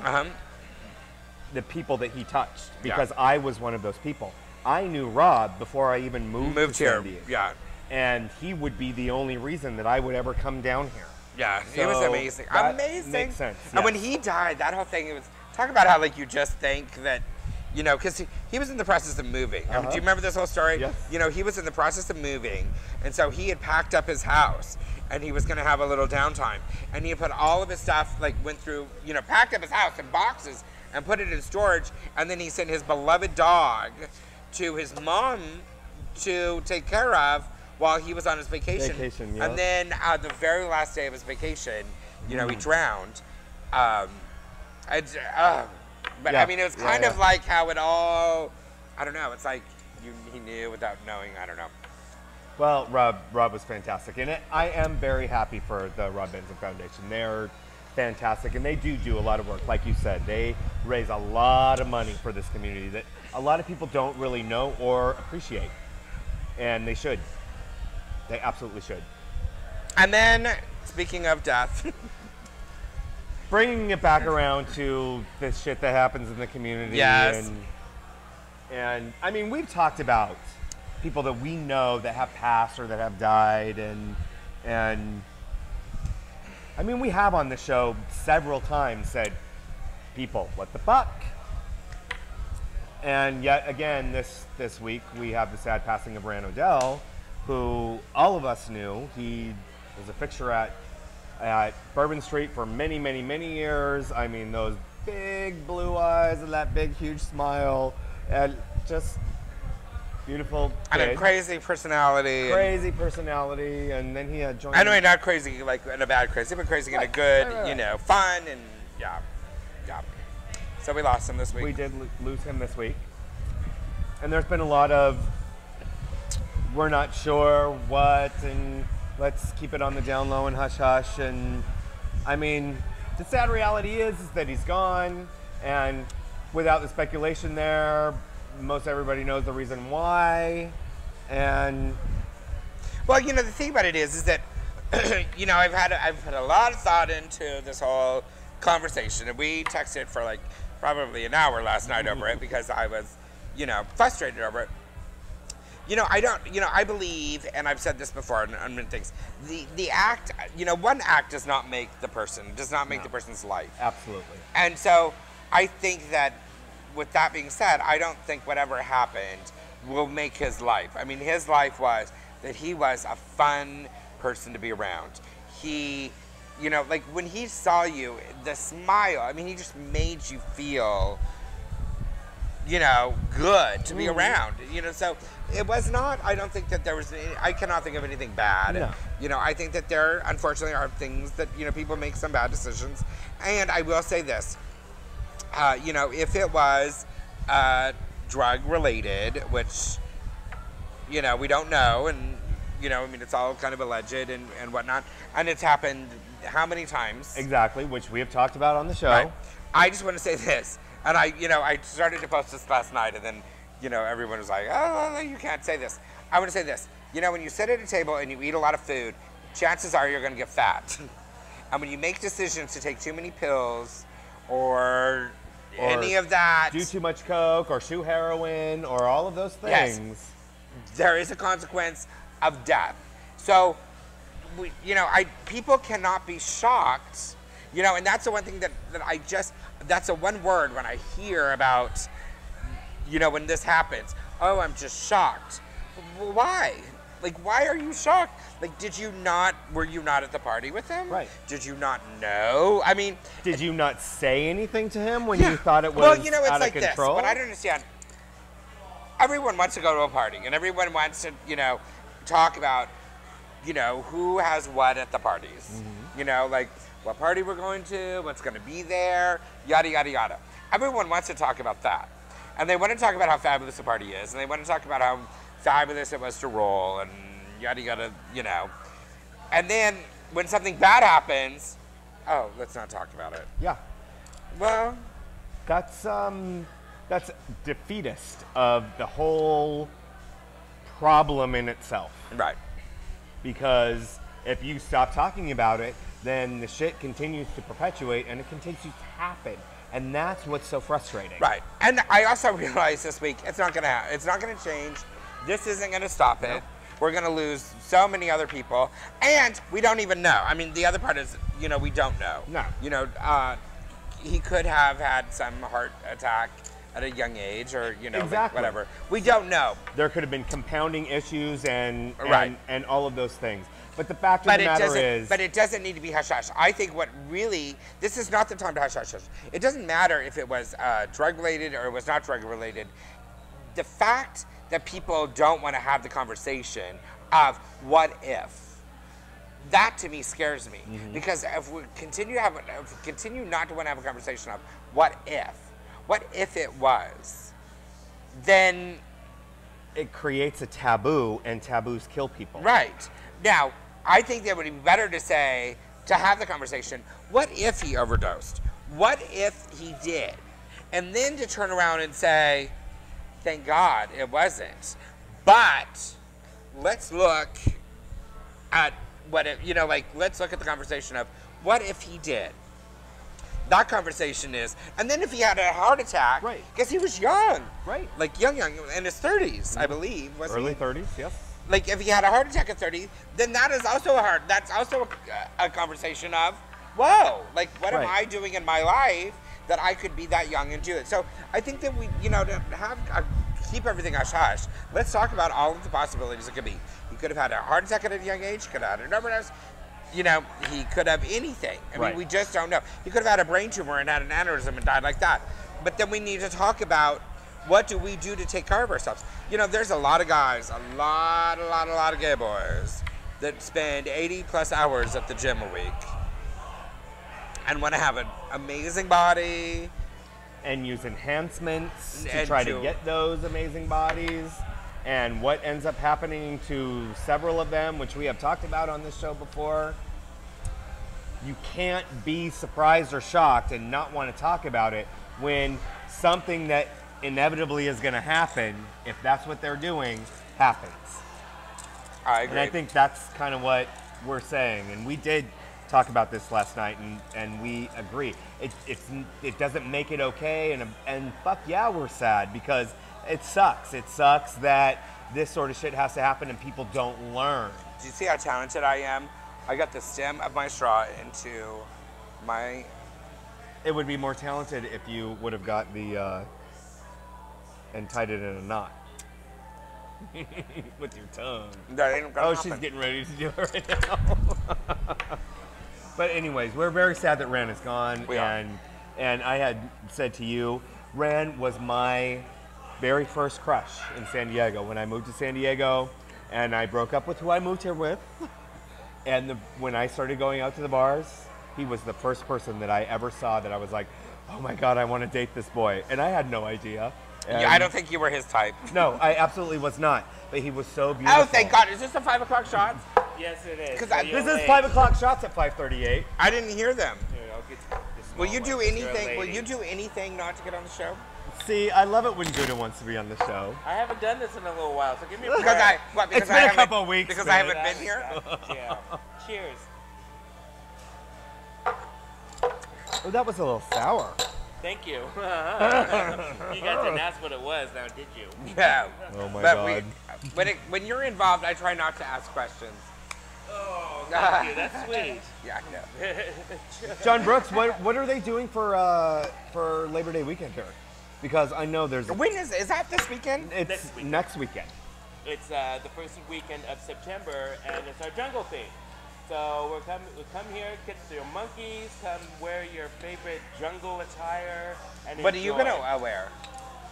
[SPEAKER 2] The people that he touched, because I was one of those people. I knew Rob before I even moved to San Diego.
[SPEAKER 1] Yeah.
[SPEAKER 2] And he would be the only reason that I would ever come down here.
[SPEAKER 1] Yeah,
[SPEAKER 2] So
[SPEAKER 1] it was amazing.
[SPEAKER 2] that
[SPEAKER 1] Amazing.
[SPEAKER 2] makes sense,
[SPEAKER 1] And when
[SPEAKER 2] yes.
[SPEAKER 1] he died, that whole thing, it was, talk about how, like, you just think that, because he was in the process of moving. I mean, do you remember this whole story?
[SPEAKER 2] Yes.
[SPEAKER 1] He was in the process of moving, and so he had packed up his house, and he was going to have a little downtime. And he had put all of his stuff, like, went through, packed up his house in boxes and put it in storage, and then he sent his beloved dog to his mom to take care of while he was on his vacation. And then the very last day of his vacation, he drowned. But I mean, it was kind of like how it all, I don't know, it's like he knew without knowing, I don't know.
[SPEAKER 2] Well, Rob was fantastic. And I am very happy for the Rob Benson Foundation. They're fantastic, and they do a lot of work. Like you said, they raise a lot of money for this community that a lot of people don't really know or appreciate. And they should. They absolutely should.
[SPEAKER 1] And then, speaking of death,
[SPEAKER 2] bringing it back around to this shit that happens in the community.
[SPEAKER 1] Yes.
[SPEAKER 2] And I mean, we've talked about people that we know that have passed or that have died, and I mean, we have on the show several times said, people, what the fuck? And yet again, this week, we have the sad passing of Ran Odell, who all of us knew. He was a fixture at Bourbon Street for many, many, many years. I mean, those big blue eyes and that big, huge smile, and just beautiful kid.
[SPEAKER 1] and a crazy personality.
[SPEAKER 2] Crazy personality, and then he had joined.
[SPEAKER 1] Anyway, not crazy like in a bad crazy, but crazy in a good, fun, and yeah. So we lost him this week.
[SPEAKER 2] We did lose him this week. And there's been a lot of, we're not sure what, and let's keep it on the down low and hush hush. And I mean, the sad reality is that he's gone, and without the speculation there, most everybody knows the reason why. And
[SPEAKER 1] well, the thing about it is that I've put a lot of thought into this whole conversation, and we texted for like probably an hour last night over it because I was, frustrated over it. I believe, and I've said this before on many things, the act, one act does not make the person, does not make the person's life.
[SPEAKER 2] Absolutely.
[SPEAKER 1] And so I think that with that being said, I don't think whatever happened will make his life. I mean, his life was that he was a fun person to be around. He, like when he saw you, the smile, I mean, he just made you feel, good to be around. So it was not, I don't think that there was, I cannot think of anything bad.
[SPEAKER 2] No.
[SPEAKER 1] I think that there, unfortunately, are things that, people make some bad decisions. And I will say this, if it was drug related, which, we don't know, and, it's all kind of alleged and whatnot, and it's happened how many times?
[SPEAKER 2] Exactly, which we have talked about on the show.
[SPEAKER 1] Right? I just want to say this, and I started to post this last night, and then, everyone was like, oh, you can't say this. I want to say this, when you sit at a table and you eat a lot of food, chances are you're going to get fat. And when you make decisions to take too many pills, or any of that,
[SPEAKER 2] do too much coke or shoe heroin or all of those things,
[SPEAKER 1] yes, there is a consequence of death. So, people cannot be shocked, and that's the one thing that that's the one word when I hear about, when this happens. Oh, I'm just shocked. why? Like, why are you shocked? Like, were you not at the party with him?
[SPEAKER 2] Right.
[SPEAKER 1] Did you not know? I mean.
[SPEAKER 2] Did you not say anything to him when you thought it was
[SPEAKER 1] it's
[SPEAKER 2] out
[SPEAKER 1] like
[SPEAKER 2] of control?
[SPEAKER 1] this, but I don't understand. Everyone wants to go to a party, and everyone wants to, talk about, who has what at the parties. Mm-hmm. Like, what party we're going to, what's going to be there, yada, yada, yada. Everyone wants to talk about that. And they want to talk about how fabulous the party is, and they want to talk about how fabulous it was to roll, and yada, yada, And then, when something bad happens, oh, let's not talk about it.
[SPEAKER 2] Yeah.
[SPEAKER 1] Well,
[SPEAKER 2] that's defeatist of the whole problem in itself.
[SPEAKER 1] Right.
[SPEAKER 2] Because if you stop talking about it, then the shit continues to perpetuate and it continues to happen. And that's what's so frustrating.
[SPEAKER 1] Right. And I also realized this week, it's not gonna change. This isn't gonna stop it. We're gonna lose so many other people. And we don't even know. I mean, the other part is, we don't know.
[SPEAKER 2] No.
[SPEAKER 1] He could have had some heart attack at a young age, or
[SPEAKER 2] exactly.
[SPEAKER 1] whatever. We don't know.
[SPEAKER 2] There could have been compounding issues and all of those things. But the fact of the matter is,
[SPEAKER 1] but it doesn't need to be hush hush. I think this is not the time to hush hush hush. It doesn't matter if it was drug related or it was not drug related. The fact that people don't want to have the conversation of what if. That to me scares me, because if we continue not to want to have a conversation of what if it was, then
[SPEAKER 2] it creates a taboo, and taboos kill people.
[SPEAKER 1] Right. Now, I think that would be better to have the conversation, what if he overdosed? What if he did? And then to turn around and say, thank God it wasn't. But let's look at let's look at the conversation of what if he did? That conversation is, and then if he had a heart attack,
[SPEAKER 2] right?
[SPEAKER 1] Because he was young,
[SPEAKER 2] right?
[SPEAKER 1] Like young, in his 30s, I believe.
[SPEAKER 2] Early 30s, yes.
[SPEAKER 1] Like if he had a heart attack at 30, then that's also a conversation of, whoa, like what am I doing in my life that I could be that young and do it? So I think that we, to keep everything hush hush. Let's talk about all of the possibilities it could be. He could have had a heart attack at a young age. Could have had an overdose. He could have anything. I mean, we just don't know. He could have had a brain tumor and had an aneurysm and died like that. But then we need to talk about what do we do to take care of ourselves. There's a lot of guys, a lot of gay boys that spend 80 plus hours at the gym a week and want to have an amazing body.
[SPEAKER 2] And use enhancements to try to get those amazing bodies. And what ends up happening to several of them, which we have talked about on this show before, you can't be surprised or shocked and not want to talk about it when something that inevitably is going to happen, if that's what they're doing, happens.
[SPEAKER 1] I agree.
[SPEAKER 2] And I think that's kind of what we're saying. And we did talk about this last night, and we agree. It doesn't make it okay, and fuck yeah, we're sad, because it sucks. It sucks that this sort of shit has to happen and people don't learn.
[SPEAKER 1] Do you see how talented I am? I got the stem of my straw into my...
[SPEAKER 2] It would be more talented if you would have got the... and tied it in a knot. With your tongue.
[SPEAKER 1] That ain't gonna happen.
[SPEAKER 2] She's getting ready to do it right now. But anyways, we're very sad that Ran is gone. And I had said to you, Ran was my very first crush in San Diego. When I moved to San Diego and I broke up with who I moved here with, and when I started going out to the bars, he was the first person that I ever saw that I was like, oh my God, I want to date this boy. And I had no idea.
[SPEAKER 1] Yeah, I don't think you were his type.
[SPEAKER 2] No, I absolutely was not. But he was so beautiful.
[SPEAKER 1] Oh, thank God. Is this the 5 o'clock shots?
[SPEAKER 3] Yes, it is.
[SPEAKER 2] This is 5 o'clock shots at 5:38.
[SPEAKER 1] I didn't hear them.
[SPEAKER 3] Here, I'll get this
[SPEAKER 1] Will you do
[SPEAKER 3] one.
[SPEAKER 1] anything? Will you do anything not to get on the show?
[SPEAKER 2] See, I love it when Gouda wants to be on the show.
[SPEAKER 3] I haven't done this in a little while, so give me a break.
[SPEAKER 1] Because
[SPEAKER 2] it's been a couple weeks.
[SPEAKER 1] Because I haven't been here?
[SPEAKER 3] Yeah. Cheers.
[SPEAKER 2] Oh, that was a little sour.
[SPEAKER 3] Thank you. You guys didn't ask what it was, now did you?
[SPEAKER 1] Yeah.
[SPEAKER 2] Oh my God.
[SPEAKER 1] When you're involved, I try not to ask questions.
[SPEAKER 3] Oh, thank you. That's sweet.
[SPEAKER 1] Yeah, I know.
[SPEAKER 2] John Brooks, what are they doing for Labor Day weekend here? Because I know there's...
[SPEAKER 1] When is that this weekend?
[SPEAKER 2] It's next weekend.
[SPEAKER 3] It's the first weekend of September, and it's our jungle theme. So we come here, get your monkeys, come wear your favorite jungle attire, and
[SPEAKER 1] What are you
[SPEAKER 3] enjoy.
[SPEAKER 1] gonna wear?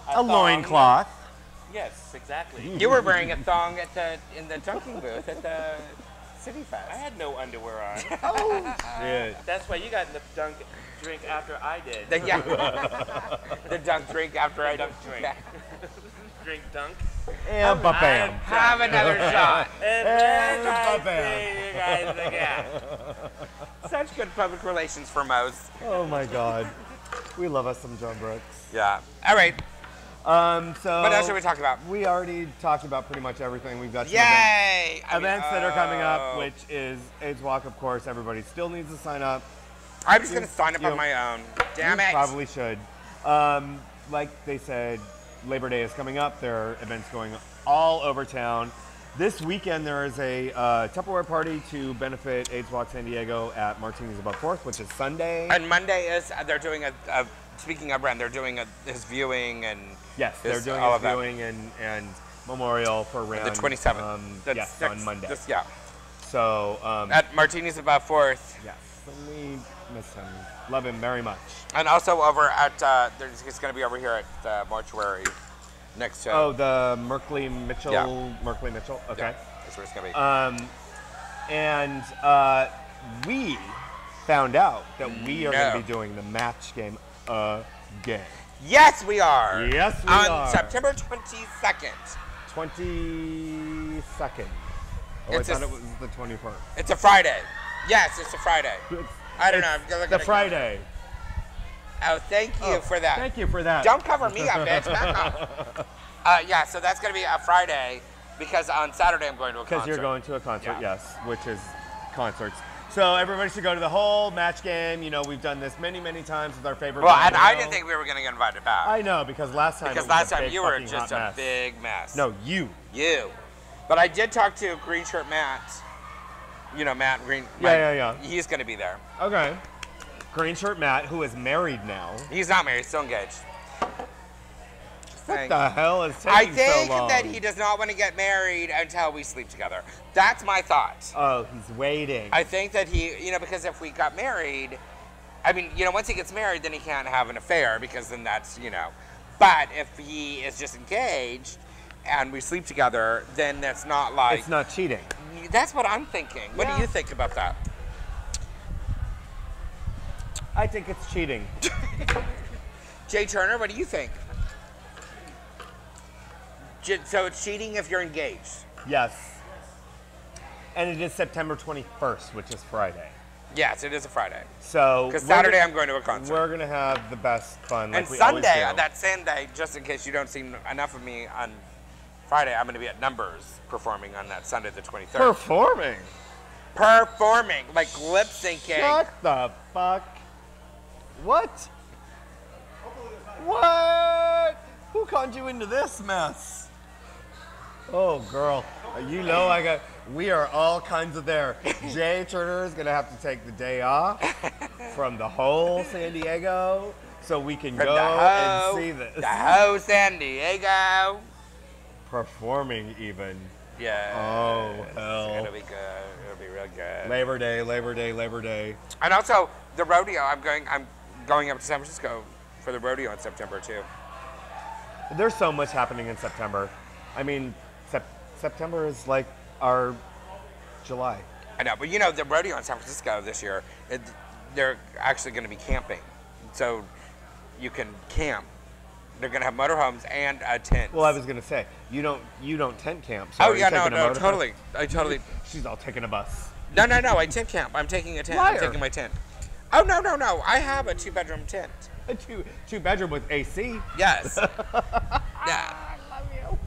[SPEAKER 2] A
[SPEAKER 3] thong.
[SPEAKER 2] loincloth.
[SPEAKER 3] Yes, exactly.
[SPEAKER 1] You were wearing a thong in the dunking booth at the CityFest.
[SPEAKER 3] I had no underwear on.
[SPEAKER 2] Oh, shit.
[SPEAKER 3] That's why you got the drink after I did.
[SPEAKER 1] The dunk drink after I
[SPEAKER 3] Dunk drink. Drink dunk.
[SPEAKER 2] And ba-bam.
[SPEAKER 1] Have another shot.
[SPEAKER 3] And I
[SPEAKER 2] ba-bam.
[SPEAKER 3] see you guys again.
[SPEAKER 1] Such good public relations for Mo's.
[SPEAKER 2] Oh my God. We love us some John Brooks.
[SPEAKER 1] Yeah. All right.
[SPEAKER 2] So
[SPEAKER 1] What else should we talk about?
[SPEAKER 2] We already talked about pretty much everything. We've got some
[SPEAKER 1] Yay!
[SPEAKER 2] events that are coming up, which is AIDS Walk, of course. Everybody still needs to sign up.
[SPEAKER 1] I'm just gonna sign up on my own. Damn
[SPEAKER 2] You
[SPEAKER 1] it!
[SPEAKER 2] probably should. Like they said, Labor Day is coming up. There are events going all over town. This weekend there is a Tupperware party to benefit AIDS Walk San Diego at Martini's Above 4th, which is Sunday.
[SPEAKER 1] And Monday is they're doing a speaking of Ren, they're doing his viewing and
[SPEAKER 2] Yes, they're doing
[SPEAKER 1] all
[SPEAKER 2] a
[SPEAKER 1] of that.
[SPEAKER 2] viewing and memorial for Ren.
[SPEAKER 1] The 27th.
[SPEAKER 2] Yes, on Monday.
[SPEAKER 1] Yeah.
[SPEAKER 2] So
[SPEAKER 1] At Martini's Above 4th.
[SPEAKER 2] yes, and we miss him. Love him very much.
[SPEAKER 1] And also over at it's going to be over here at the mortuary next to.
[SPEAKER 2] Oh, the Merkley Mitchell.
[SPEAKER 1] Yeah.
[SPEAKER 2] Merkley Mitchell. Okay.
[SPEAKER 1] Yeah, that's where it's going to be.
[SPEAKER 2] And we found out that we are going to be doing the match game again.
[SPEAKER 1] Yes, we are.
[SPEAKER 2] Yes, we
[SPEAKER 1] on
[SPEAKER 2] are.
[SPEAKER 1] September 22nd.
[SPEAKER 2] 22nd. Oh,
[SPEAKER 1] It's
[SPEAKER 2] I thought
[SPEAKER 1] a-
[SPEAKER 2] it was the 21st.
[SPEAKER 1] It's a Friday. Yes, it's a Friday. I don't know. I'm gonna look
[SPEAKER 2] The
[SPEAKER 1] at it.
[SPEAKER 2] Friday.
[SPEAKER 1] Oh, thank you for that.
[SPEAKER 2] Thank you for that.
[SPEAKER 1] Don't cover me up, bitch. Back up. Yeah, so that's going to be a Friday because on Saturday I'm going to a concert.
[SPEAKER 2] Because you're going to a concert,
[SPEAKER 1] Yeah.
[SPEAKER 2] yes, which is concerts. So everybody should go to the whole match game. You know, we've done this many, many times with our favorite.
[SPEAKER 1] Well,
[SPEAKER 2] band,
[SPEAKER 1] and I
[SPEAKER 2] you know.
[SPEAKER 1] didn't think we were going to get invited back.
[SPEAKER 2] I know, because last time.
[SPEAKER 1] Because
[SPEAKER 2] it was
[SPEAKER 1] last
[SPEAKER 2] a
[SPEAKER 1] time
[SPEAKER 2] big
[SPEAKER 1] you were
[SPEAKER 2] fucking
[SPEAKER 1] just
[SPEAKER 2] hot
[SPEAKER 1] a
[SPEAKER 2] mess.
[SPEAKER 1] big mess.
[SPEAKER 2] No, you.
[SPEAKER 1] You. But I did talk to Green Shirt Matt. You know, Matt Green.
[SPEAKER 2] Yeah.
[SPEAKER 1] He's going to be there.
[SPEAKER 2] Okay. Green Shirt Matt, who is married now.
[SPEAKER 1] He's not married, he's still engaged. Just
[SPEAKER 2] What
[SPEAKER 1] saying.
[SPEAKER 2] the hell is taking
[SPEAKER 1] I think
[SPEAKER 2] so long?
[SPEAKER 1] that he does not want to get married until we sleep together. That's my thought.
[SPEAKER 2] Oh, he's waiting.
[SPEAKER 1] I think that he, because if we got married, I mean, once he gets married, then he can't have an affair because then that's, But if he is just engaged and we sleep together, then that's not like.
[SPEAKER 2] It's not cheating.
[SPEAKER 1] That's what I'm thinking. What do you think about that?
[SPEAKER 2] I think it's cheating.
[SPEAKER 1] Jay Turner, what do you think? So it's cheating if you're engaged?
[SPEAKER 2] Yes. And it is September 21st, which is Friday.
[SPEAKER 1] Yes, it is a Friday.
[SPEAKER 2] So.
[SPEAKER 1] Because Saturday I'm going to a concert.
[SPEAKER 2] We're going to have the best fun. Like
[SPEAKER 1] And
[SPEAKER 2] we always
[SPEAKER 1] Sunday,
[SPEAKER 2] do.
[SPEAKER 1] that Sunday, just in case you don't see enough of me on Friday, I'm going to be at Numbers performing on that Sunday the 23rd.
[SPEAKER 2] Performing.
[SPEAKER 1] Performing, like lip syncing.
[SPEAKER 2] Shut the fuck. What? What? Who conned you into this mess? Oh, girl. We are all kinds of there. Jay Turner is going to have to take the day off from the whole San Diego so we can go and see this.
[SPEAKER 1] The whole San Diego.
[SPEAKER 2] Performing even.
[SPEAKER 1] Yeah.
[SPEAKER 2] Oh, hell.
[SPEAKER 1] It'll be good. It'll be real good.
[SPEAKER 2] Labor Day.
[SPEAKER 1] And also, the rodeo, I'm going up to San Francisco for the rodeo in September, too.
[SPEAKER 2] There's so much happening in September. I mean, September is like our July.
[SPEAKER 1] I know, but the rodeo in San Francisco this year, they're actually going to be camping. So you can camp. They're going to have motorhomes and a tent.
[SPEAKER 2] Well, I was going to say, you don't tent camp. So
[SPEAKER 1] Oh,
[SPEAKER 2] are you
[SPEAKER 1] yeah,
[SPEAKER 2] taking a
[SPEAKER 1] no,
[SPEAKER 2] motorhome?
[SPEAKER 1] totally.
[SPEAKER 2] She's all taking a bus.
[SPEAKER 1] No, I tent camp. I'm taking a tent.
[SPEAKER 2] Liar.
[SPEAKER 1] I'm taking my tent. Oh, no. I have a 2-bedroom tent.
[SPEAKER 2] A two bedroom with AC.
[SPEAKER 1] Yes. Yeah.
[SPEAKER 2] I love you.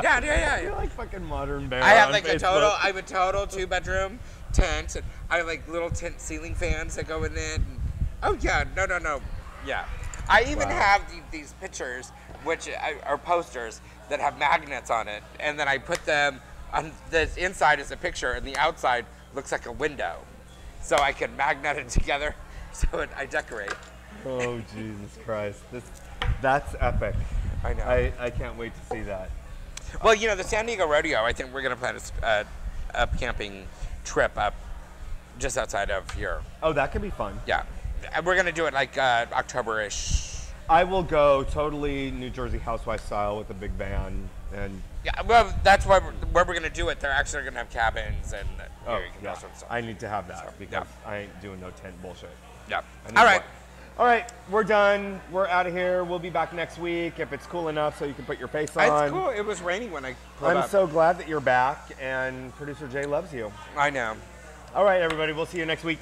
[SPEAKER 1] Yeah.
[SPEAKER 2] You're like fucking modern bear.
[SPEAKER 1] I have
[SPEAKER 2] on
[SPEAKER 1] like
[SPEAKER 2] Facebook.
[SPEAKER 1] I have a total 2-bedroom tent. And I have like little tent ceiling fans that go in it. And, oh yeah, no. Yeah. I even have these pictures, which are posters that have magnets on it. And then I put them on the inside is a picture and the outside looks like a window. So I can magnet it together so I decorate.
[SPEAKER 2] Oh Jesus Christ! That's epic.
[SPEAKER 1] I know.
[SPEAKER 2] I can't wait to see that.
[SPEAKER 1] Well, you know, the San Diego Rodeo, I think we're going to plan a camping trip up just outside of here.
[SPEAKER 2] Oh, that could be fun.
[SPEAKER 1] Yeah. And we're going to do it like October-ish.
[SPEAKER 2] I will go totally New Jersey housewife style with a big band and.
[SPEAKER 1] Yeah, well, that's where we're going to do it. They're actually going to have cabins and
[SPEAKER 2] Oh,
[SPEAKER 1] you can
[SPEAKER 2] yeah.
[SPEAKER 1] do some stuff.
[SPEAKER 2] I need to have that because
[SPEAKER 1] yeah.
[SPEAKER 2] I ain't doing no tent bullshit.
[SPEAKER 1] Yeah.
[SPEAKER 2] I need
[SPEAKER 1] All right.
[SPEAKER 2] one. All right, we're done. We're out of here. We'll be back next week if it's cool enough so you can put your face on.
[SPEAKER 1] It's cool. It was raining when I pulled up.
[SPEAKER 2] I'm so glad that you're back, and producer Jay loves you.
[SPEAKER 1] I know.
[SPEAKER 2] All right, everybody. We'll see you next week.